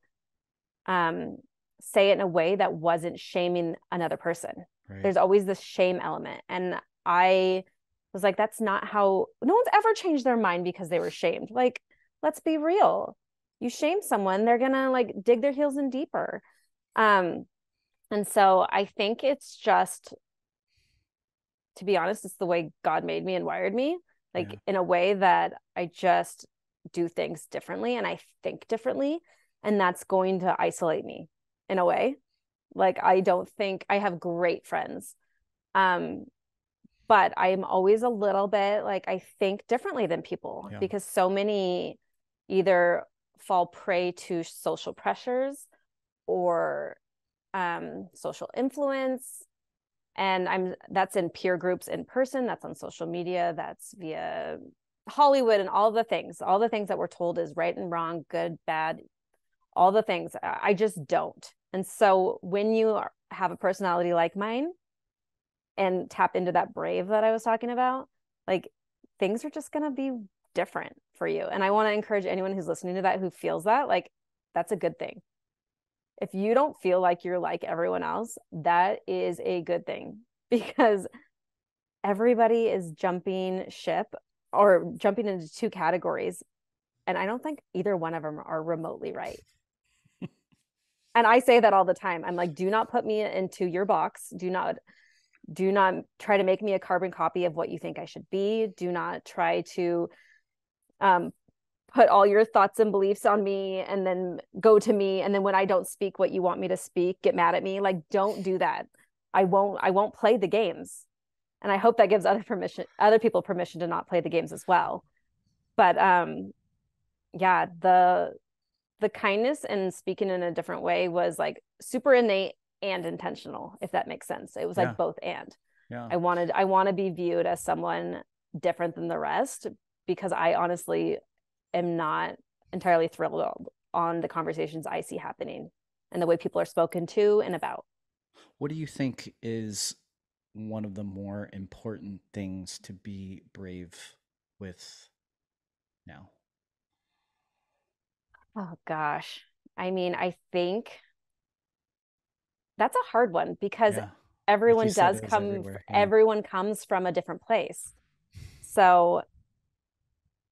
say it in a way that wasn't shaming another person. Right. There's always this shame element. And I was like, that's not how, no one's ever changed their mind because they were shamed. Like, let's be real. You shame someone, they're gonna like dig their heels in deeper. And so I think it's just, to be honest, it's the way God made me and wired me, like in a way that I just do things differently and I think differently. And that's going to isolate me in a way. Like I don't think I have great friends. But I'm always a little bit like I think differently than people because so many either fall prey to social pressures or social influence. And that's in peer groups in person, that's on social media, that's via Hollywood and all the things that we're told is right and wrong, good, bad, all the things. I just don't. And so when you have a personality like mine and tap into that brave that I was talking about, like things are just going to be different for you. And I want to encourage anyone who's listening to that, who feels that, like, that's a good thing. If you don't feel like you're like everyone else, that is a good thing because everybody is jumping ship or jumping into two categories. And I don't think either one of them are remotely right. And I say that all the time. I'm like, do not put me into your box. Do not try to make me a carbon copy of what you think I should be. Do not try to put all your thoughts and beliefs on me and then go to me. And then when I don't speak what you want me to speak, get mad at me. Like, don't do that. I won't play the games. And I hope that gives other people permission to not play the games as well. But yeah, the kindness and speaking in a different way was like super innate and intentional, if that makes sense. It was like both and. Yeah. I want to be viewed as someone different than the rest because I honestly am not entirely thrilled on the conversations I see happening and the way people are spoken to and about. What do you think is one of the more important things to be brave with now? Oh gosh. I mean, I think that's a hard one because Yeah. Like you said, it was everywhere. Yeah. everyone comes from a different place. So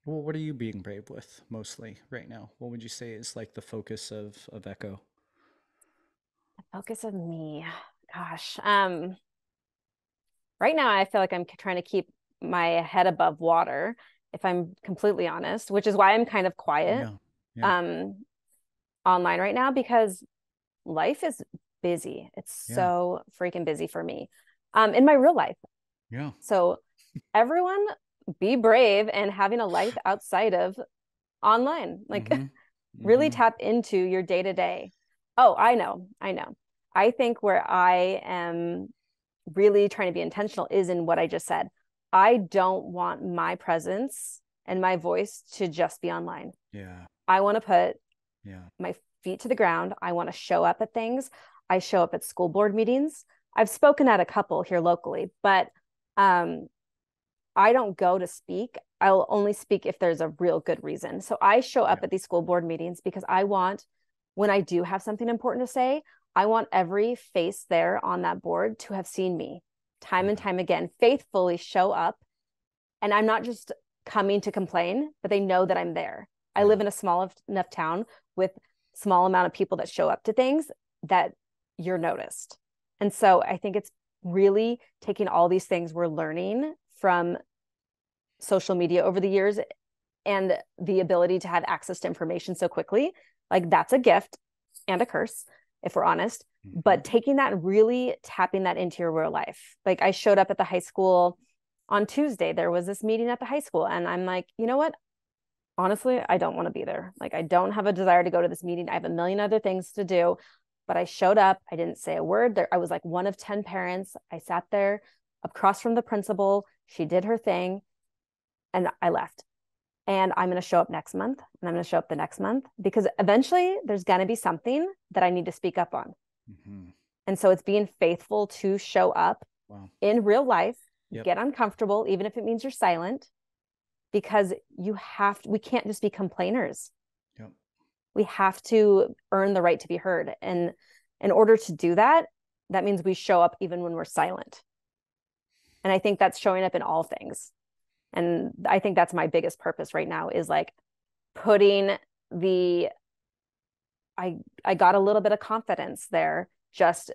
Well, what are you being brave with mostly right now? What would you say is like the focus of Echo? the focus of me, gosh, right now I feel like I'm trying to keep my head above water, if I'm completely honest, which is why I'm kind of quiet Yeah. Yeah. um online right now because life is busy. It's Yeah. so freaking busy for me. In my real life. Yeah. So everyone be brave and having a life outside of online. Like Mm-hmm. really Mm-hmm. tap into your day to day. Oh, I know. I know. I think where I am really trying to be intentional is in what I just said. I don't want my presence and my voice to just be online. Yeah. I want to put Yeah. my feet to the ground. I want to show up at things. I show up at school board meetings. I've spoken at a couple here locally, but um, I don't go to speak. I'll only speak if there's a real good reason. So I show up Yeah. at these school board meetings because I want, when I do have something important to say, I want every face there on that board to have seen me time and Yeah. time again, faithfully show up. And I'm not just coming to complain, but they know that I'm there. I Yeah. live in a small enough town with small amount of people that show up to things that you're noticed. And so I think it's really taking all these things we're learning from social media over the years and the ability to have access to information so quickly. Like that's a gift and a curse, if we're honest. Mm-hmm. But taking that and really tapping that into your real life. Like I showed up at the high school on Tuesday. There was this meeting at the high school, and I'm like, you know what? Honestly, I don't want to be there. Like I don't have a desire to go to this meeting. I have a million other things to do. But I showed up. I didn't say a word. There, I was like one of 10 parents. I sat there across from the principal. She did her thing, and I left. And I'm going to show up next month, and I'm going to show up the next month because eventually there's going to be something that I need to speak up on. Mm-hmm. And so it's being faithful to show up Wow. in real life, Yep. get uncomfortable, even if it means you're silent, because we can't just be complainers. Yep. We have to earn the right to be heard. And in order to do that, that means we show up even when we're silent. And I think that's showing up in all things. And I think that's my biggest purpose right now is like putting the I got a little bit of confidence there just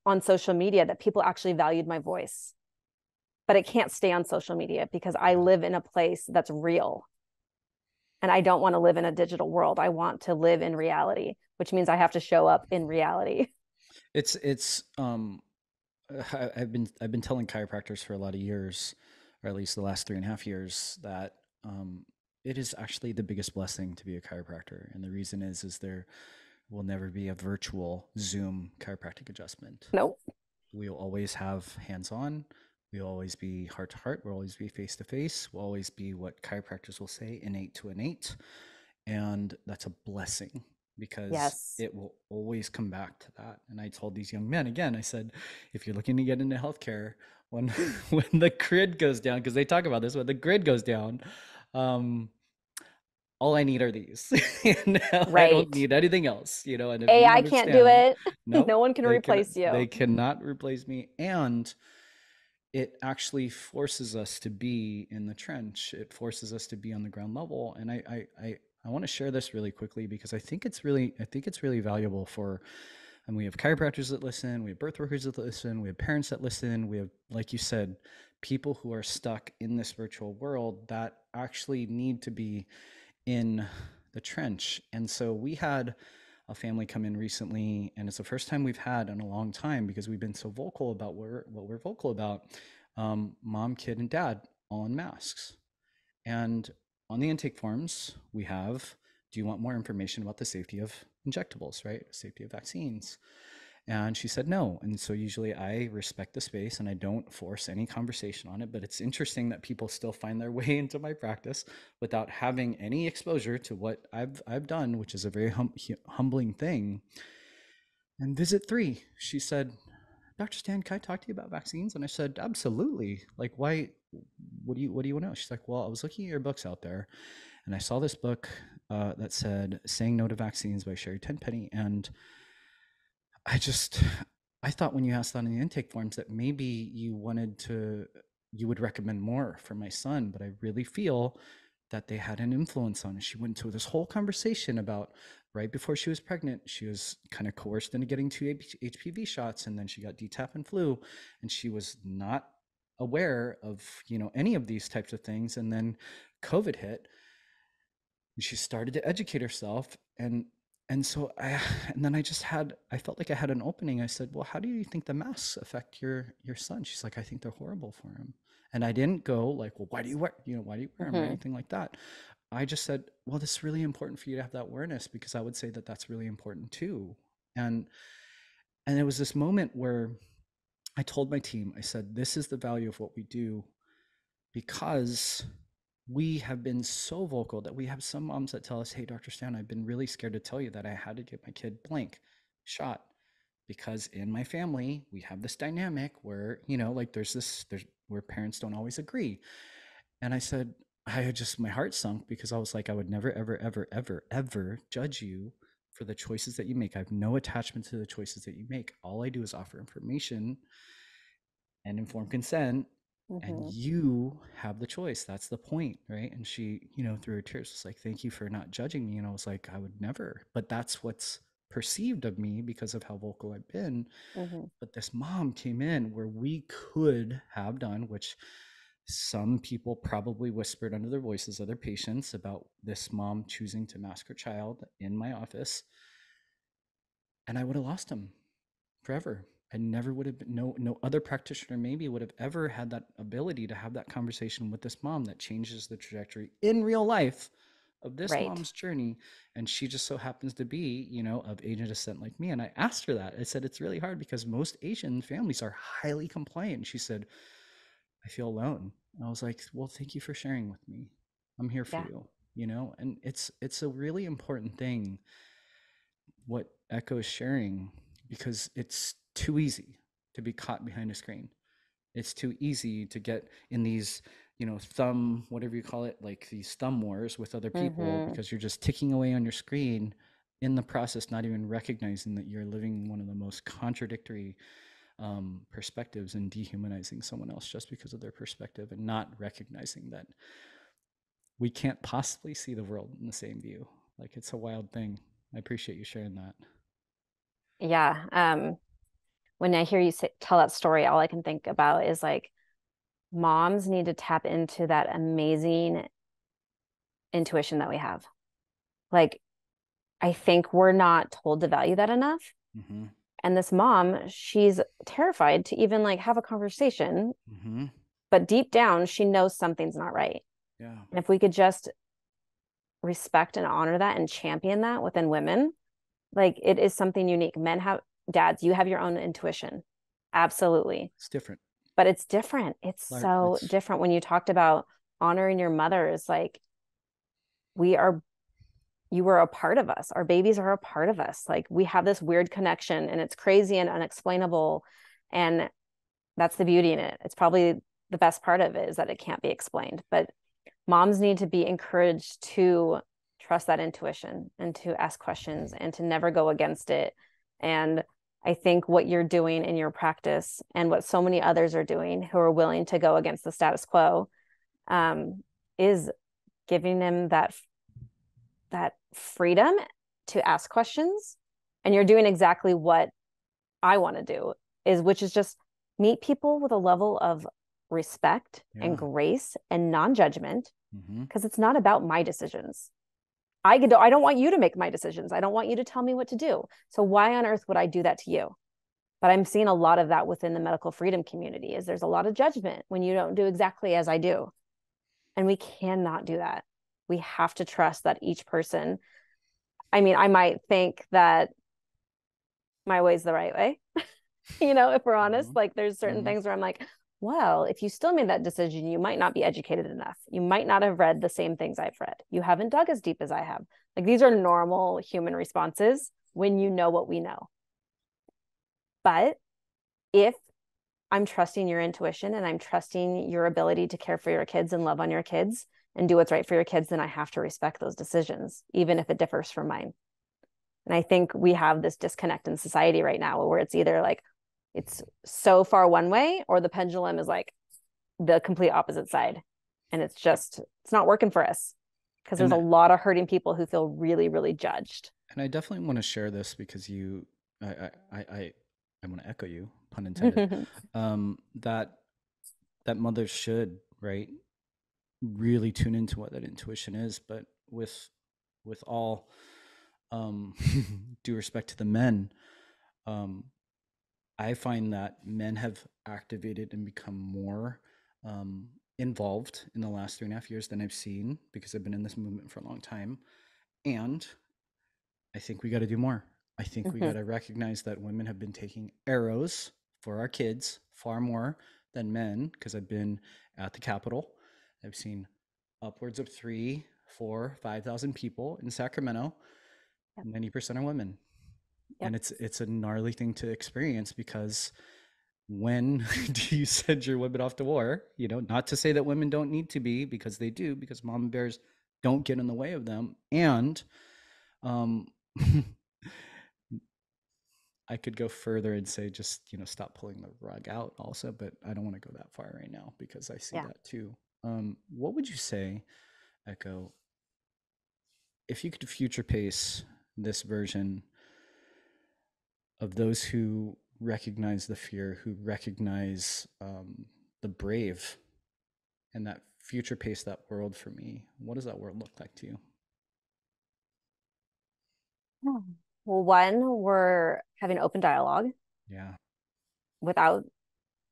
on social media that people actually valued my voice. But it can't stay on social media because I Yeah. live in a place that's real. And I don't want to live in a digital world. I want to live in reality, which means I have to show up in reality. It's I've been telling chiropractors for a lot of years, or at least the last 3.5 years, that it is actually the biggest blessing to be a chiropractor. And the reason is there will never be a virtual Zoom chiropractic adjustment. Nope. We'll always have hands-on. We'll always be heart to heart. We'll always be face to face. We'll always be what chiropractors will say, innate to innate. And that's a blessing because Yes. it will always come back to that. And I told these young men again, I said, if you're looking to get into healthcare, when when the grid goes down, because they talk about this, when the grid goes down, um, all I need are these. And I don't Right. need anything else, you know. And if you AI can't do understand, it. no, No one can replace they you. cannot replace me. And it actually forces us to be in the trench. It forces us to be on the ground level. And I want to share this really quickly because I think it's really valuable for, and we have chiropractors that listen, we have birth workers that listen, we have parents that listen, we have, like you said, people who are stuck in this virtual world that actually need to be in the trench. And so we had a family come in recently, and it's the first time we've had in a long time because we've been so vocal about what we're vocal about. Mom, kid, and dad all in masks. And on the intake forms, we have, do you want more information about the safety of injectables, right? Safety of vaccines. And she said no. And so usually I respect the space and I don't force any conversation on it. But it's interesting that people still find their way into my practice without having any exposure to what I've done, which is a very humbling thing. And visit 3, she said, Dr. Stan, can I talk to you about vaccines? And I said, absolutely. Like, why? What do you want to know? She's like, well, I was looking at your books out there, And I saw this book that said Saying No to Vaccines by Sherry Tenpenny. And I thought when you asked that in the intake forms that maybe you would recommend more for my son, but I really feel that they had an influence on it. She went into this whole conversation about right before she was pregnant, she was kind of coerced into getting 2 HPV shots, and then she got DTaP and flu, and she was not aware of, any of these types of things. And then COVID hit, and she started to educate herself. And so and then I felt like I had an opening. I said, well, how do you think the masks affect your son? She's like, I think they're horrible for him. And I didn't go like, well, why do you wear them or anything like that. I just said, well, this is really important for you to have that awareness, because I would say that that's really important too. And it was this moment where I told my team, I said, this is the value of what we do, because we have been so vocal that we have some moms that tell us, hey, Dr. Stan, I've been really scared to tell you that I had to get my kid blank shot, because in my family, we have this dynamic where, like there's where parents don't always agree. And I said, my heart sunk, because I was like, I would never, ever, ever, ever, ever judge you for the choices that you make. I have no attachment to the choices that you make. All I do is offer information and informed consent, and you have the choice. That's the point, right? And she, through her tears, was like, thank you for not judging me. And I was like, I would never, but that's what's perceived of me because of how vocal I've been. But this mom came in where we could have done, which some people probably whispered under their voices, other patients, about this mom choosing to mask her child in my office. And I would have lost him forever. I never would have been, no other practitioner maybe would have ever had that ability to have that conversation with this mom that changes the trajectory in real life of this mom's journey. And she just so happens to be, of Asian descent like me. And I asked her that. I said, it's really hard because most Asian families are highly compliant. And she said, I feel alone. And I was like, well, thank you for sharing with me. I'm here for you, and it's a really important thing what Echo is sharing, because it's too easy to be caught behind a screen. It's too easy to get in these, thumb, whatever you call it, like these thumb wars with other people, because you're just ticking away on your screen in the process, not even recognizing that you're living one of the most contradictory perspectives and dehumanizing someone else just because of their perspective, and not recognizing that we can't possibly see the world in the same view. Like, it's a wild thing. I appreciate you sharing that. Yeah. When I hear you tell that story, all I can think about is like, moms need to tap into that amazing intuition that we have. Like, I think we're not told to value that enough. And this mom, she's terrified to even like have a conversation, but deep down, she knows something's not right. Yeah. And if we could just respect and honor that and champion that within women, like, it is something unique. Men have, dads, you have your own intuition. Absolutely. It's different. But it's different. It's so different. When you talked about honoring your mothers, like, you were a part of us. Our babies are a part of us. Like, we have this weird connection, and it's crazy and unexplainable. And that's the beauty in it. It's probably the best part of it, is that it can't be explained. But moms need to be encouraged to trust that intuition and to ask questions and to never go against it. And I think what you're doing in your practice, and what so many others are doing who are willing to go against the status quo, is giving them that freedom to ask questions. And you're doing exactly what I want to do, which is just meet people with a level of respect and grace and non-judgment, because it's not about my decisions. I don't want you to make my decisions. I don't want you to tell me what to do. So why on earth would I do that to you? But I'm seeing a lot of that within the medical freedom community, is there's a lot of judgment when you don't do exactly as I do. And we cannot do that. We have to trust that each person, I mean, I might think that my way is the right way, if we're honest, like, there's certain things where I'm like, well, if you still made that decision, you might not be educated enough. You might not have read the same things I've read. You haven't dug as deep as I have. Like, these are normal human responses when you know what we know. But if I'm trusting your intuition and I'm trusting your ability to care for your kids and love on your kids, and do what's right for your kids, then I have to respect those decisions, even if it differs from mine. And I think we have this disconnect in society right now where it's either like it's so far one way, or the pendulum is like the complete opposite side. And it's not working for us, because there's a lot of hurting people who feel really, really judged. And I definitely want to share this because I want to echo you, pun intended, that mothers should, right, really tune into what that intuition is. But with all due respect to the men, I find that men have activated and become more involved in the last 3.5 years than I've seen, because I've been in this movement for a long time. And I think we got to do more. I think we got to recognize that women have been taking arrows for our kids far more than men, because I've been at the Capitol. I've seen upwards of 3, 4, 5,000 people in Sacramento. 90% are women. And it's a gnarly thing to experience, because when do you send your women off to war? You know, not to say that women don't need to be, because they do, because mama bears don't get in the way of them. And I could go further and say, just, stop pulling the rug out also, but I don't want to go that far right now, because I see that too. What would you say, Echo, if you could future pace this version of those who recognize the fear, who recognize the brave, and that future pace that world for me, what does that world look like to you? Well, one, we're having open dialogue. Yeah. Without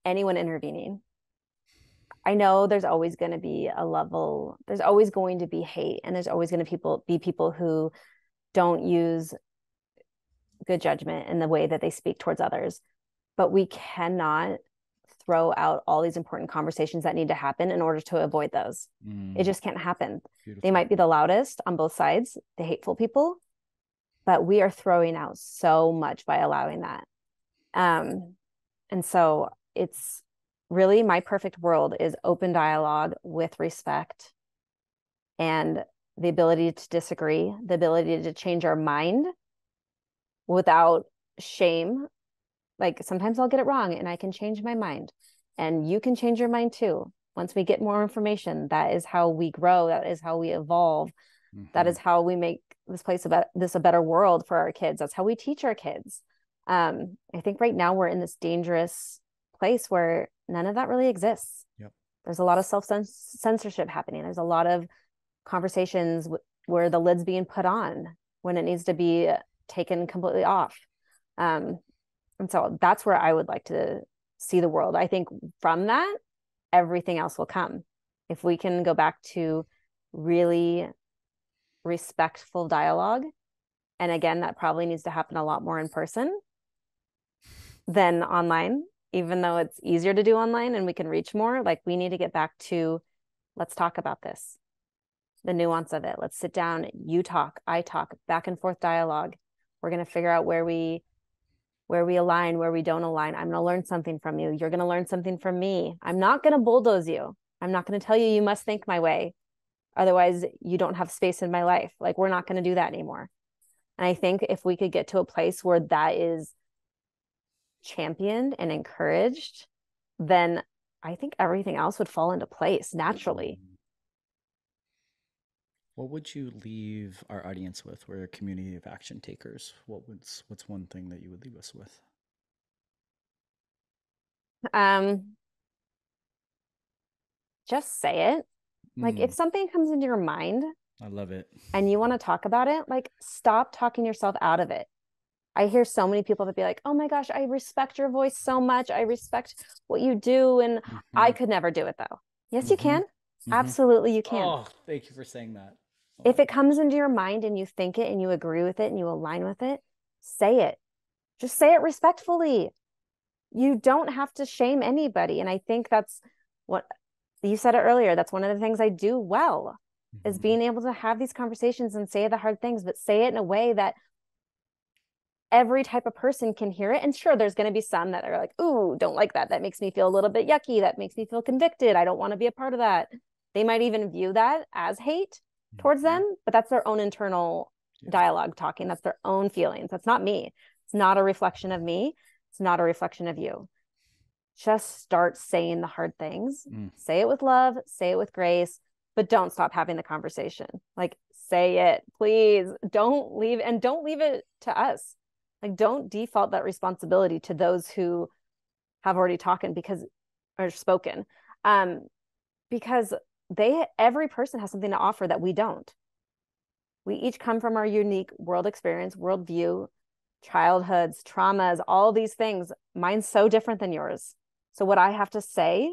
anyone intervening. I know there's always going to be there's always going to be hate, and there's always going to be people who don't use good judgment in the way that they speak towards others. But we cannot throw out all these important conversations that need to happen in order to avoid those. It just can't happen. Beautiful. They might be the loudest on both sides, the hateful people, but we are throwing out so much by allowing that. And so it's really, my perfect world is open dialogue with respect, and the ability to disagree, the ability to change our mind without shame. Like, sometimes I'll get it wrong and I can change my mind, and you can change your mind too. Once we get more information, that is how we grow. That is how we evolve. That is how we make this a better world for our kids. That's how we teach our kids. I think right now we're in this dangerous place where none of that really exists. Yep. There's a lot of self-censorship happening. There's a lot of conversations where the lid's being put on when it needs to be taken completely off. And so that's where I would like to see the world. I think from that, everything else will come. If we can go back to really respectful dialogue, and again, that probably needs to happen a lot more in person than online, even though it's easier to do online and we can reach more. Like, we need to get back to, let's talk about this, the nuance of it. Let's sit down, you talk, I talk, back and forth dialogue. We're going to figure out where we align, where we don't align. I'm going to learn something from you. You're going to learn something from me. I'm not going to bulldoze you. I'm not going to tell you, you must think my way. Otherwise, you don't have space in my life. Like, we're not going to do that anymore. And I think if we could get to a place where that is championed and encouraged, then I think everything else would fall into place naturally. What would you leave our audience with? We're a community of action takers. What's one thing that you would leave us with? Just say it. Like, if something comes into your mind, I love it, and you want to talk about it, like, stop talking yourself out of it. I hear so many people that be like, oh my gosh, I respect your voice so much. I respect what you do. And I could never do it though. Yes, you can. Absolutely, you can. Oh, thank you for saying that. If it comes into your mind and you think it and you agree with it and you align with it, say it. Just say it respectfully. You don't have to shame anybody. And I think that's what you said it earlier. That's one of the things I do well, is being able to have these conversations and say the hard things, but say it in a way that every type of person can hear it. And sure, there's going to be some that are like, ooh, don't like that. That makes me feel a little bit yucky. That makes me feel convicted. I don't want to be a part of that. They might even view that as hate towards them, but that's their own internal dialogue talking. That's their own feelings. That's not me. It's not a reflection of me. It's not a reflection of you. Just start saying the hard things. Say it with love, say it with grace, but don't stop having the conversation. Like, say it, please. Don't leave it to us. Like, don't default that responsibility to those who have already spoken, because every person has something to offer that we don't. We each come from our unique world experience, worldview, childhoods, traumas, all these things. Mine's so different than yours. So what I have to say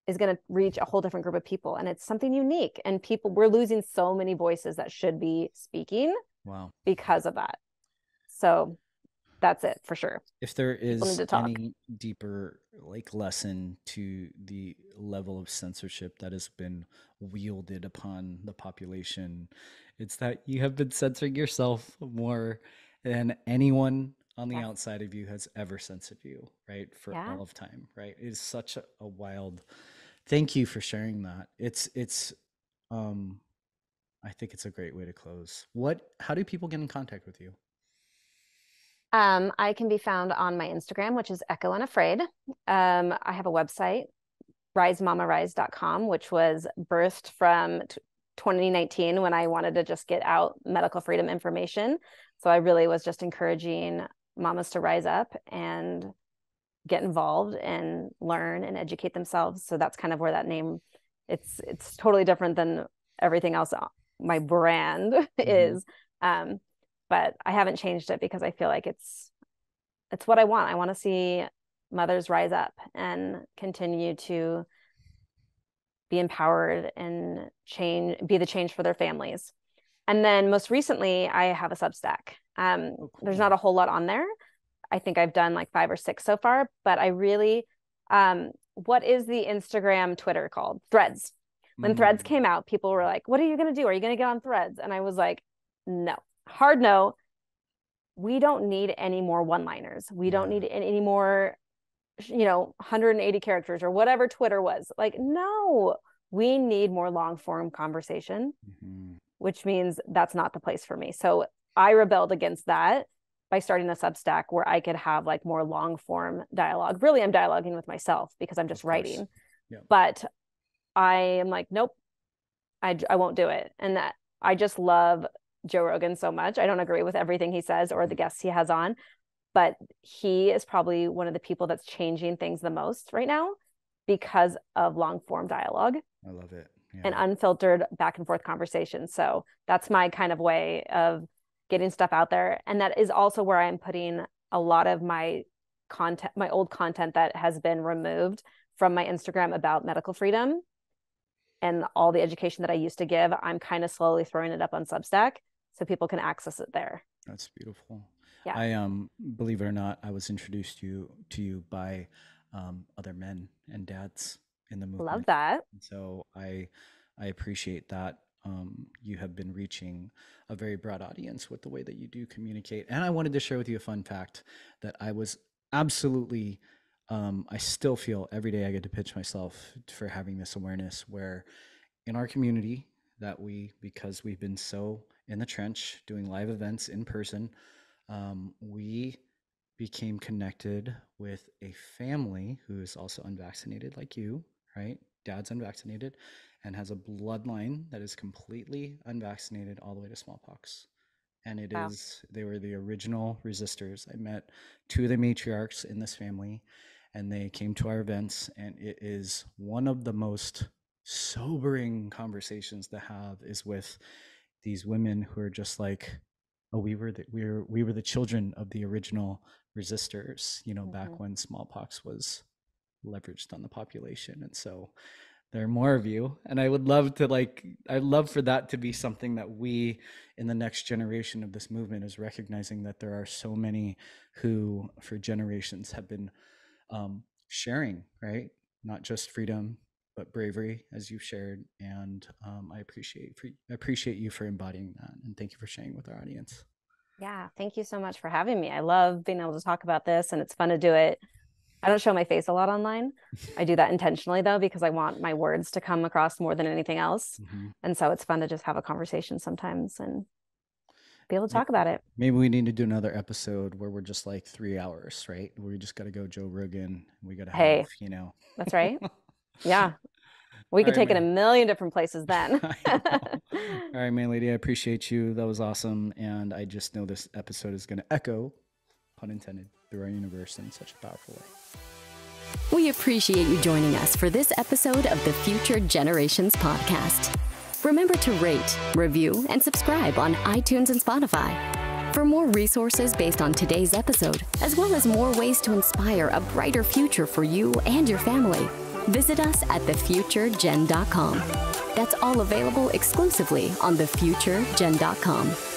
is going to reach a whole different group of people, and it's something unique. And we're losing so many voices that should be speaking. Wow. Because of that. So that's it for sure. If there is any deeper lesson to the level of censorship that has been wielded upon the population, it's that you have been censoring yourself more than anyone on the outside of you has ever censored you, right? For all of time, right? It is such a wild. Thank you for sharing that. I think it's a great way to close. How do people get in contact with you? I can be found on my Instagram, which is Echo Unafraid. I have a website, risemamarise.com, which was birthed from 2019 when I wanted to just get out medical freedom information. So I really was just encouraging mamas to rise up and get involved and learn and educate themselves. So that's kind of where that name, it's totally different than everything else my brand is. But I haven't changed it because I feel like it's what I want. I want to see mothers rise up and continue to be empowered and be the change for their families. And then most recently, I have a Substack. Cool. There's not a whole lot on there. I think I've done like 5 or 6 so far, but I really, what is the Instagram, Twitter called? Threads. When Threads came out, people were like, what are you going to do? Are you going to get on Threads? And I was like, no. Hard no. We don't need any more one-liners. We don't need any more, 180 characters or whatever Twitter was. Like, no, we need more long-form conversation, which means that's not the place for me. So I rebelled against that by starting a Substack where I could have like more long-form dialogue. Really, I'm dialoguing with myself because I'm just writing. But I am like, nope, I won't do it. And that I just love Joe Rogan so much. I don't agree with everything he says or the guests he has on, but he is probably one of the people that's changing things the most right now because of long form dialogue. I love it. And unfiltered back and forth conversation. So that's my kind of way of getting stuff out there. And that is also where I'm putting a lot of my content, my old content that has been removed from my Instagram about medical freedom and all the education that I used to give. I'm kind of slowly throwing it up on Substack so people can access it there. That's beautiful. Yeah. I believe it or not, I was introduced to you by other men and dads in the movement. Love that. And so I appreciate that. You have been reaching a very broad audience with the way that you do communicate. And I wanted to share with you a fun fact that I was absolutely, I still feel every day I get to pitch myself for having this awareness where in our community that because we've been so in the trench doing live events in person, we became connected with a family who is also unvaccinated like you, right? Dad's unvaccinated and has a bloodline that is completely unvaccinated all the way to smallpox. And they were the original resistors. I met 2 of the matriarchs in this family and they came to our events, and it is one of the most sobering conversations to have is with these women who are just like, oh, we were the children of the original resistors, back when smallpox was leveraged on the population. And so there are more of you, and I would love to I'd love for that to be something that we in the next generation of this movement is recognizing that there are so many who for generations have been sharing, right? Not just freedom, but bravery, as you've shared. And I appreciate you for embodying that. And thank you for sharing with our audience. Yeah. Thank you so much for having me. I love being able to talk about this, and it's fun to do it I don't show my face a lot online. I do that intentionally though, because I want my words to come across more than anything else. And so it's fun to just have a conversation sometimes and be able to talk about it. Maybe we need to do another episode where we're just like 3 hours, right? Where we just got to go Joe Rogan. We got to have, Hey, you know. That's right. Yeah. We could take it a million different places then. All right, man, lady, I appreciate you. That was awesome. And I just know this episode is going to echo, pun intended, through our universe in such a powerful way. We appreciate you joining us for this episode of the Future Generations podcast. Remember to rate, review, and subscribe on iTunes and Spotify. For more resources based on today's episode, as well as more ways to inspire a brighter future for you and your family, visit us at thefuturegen.com. That's all available exclusively on thefuturegen.com.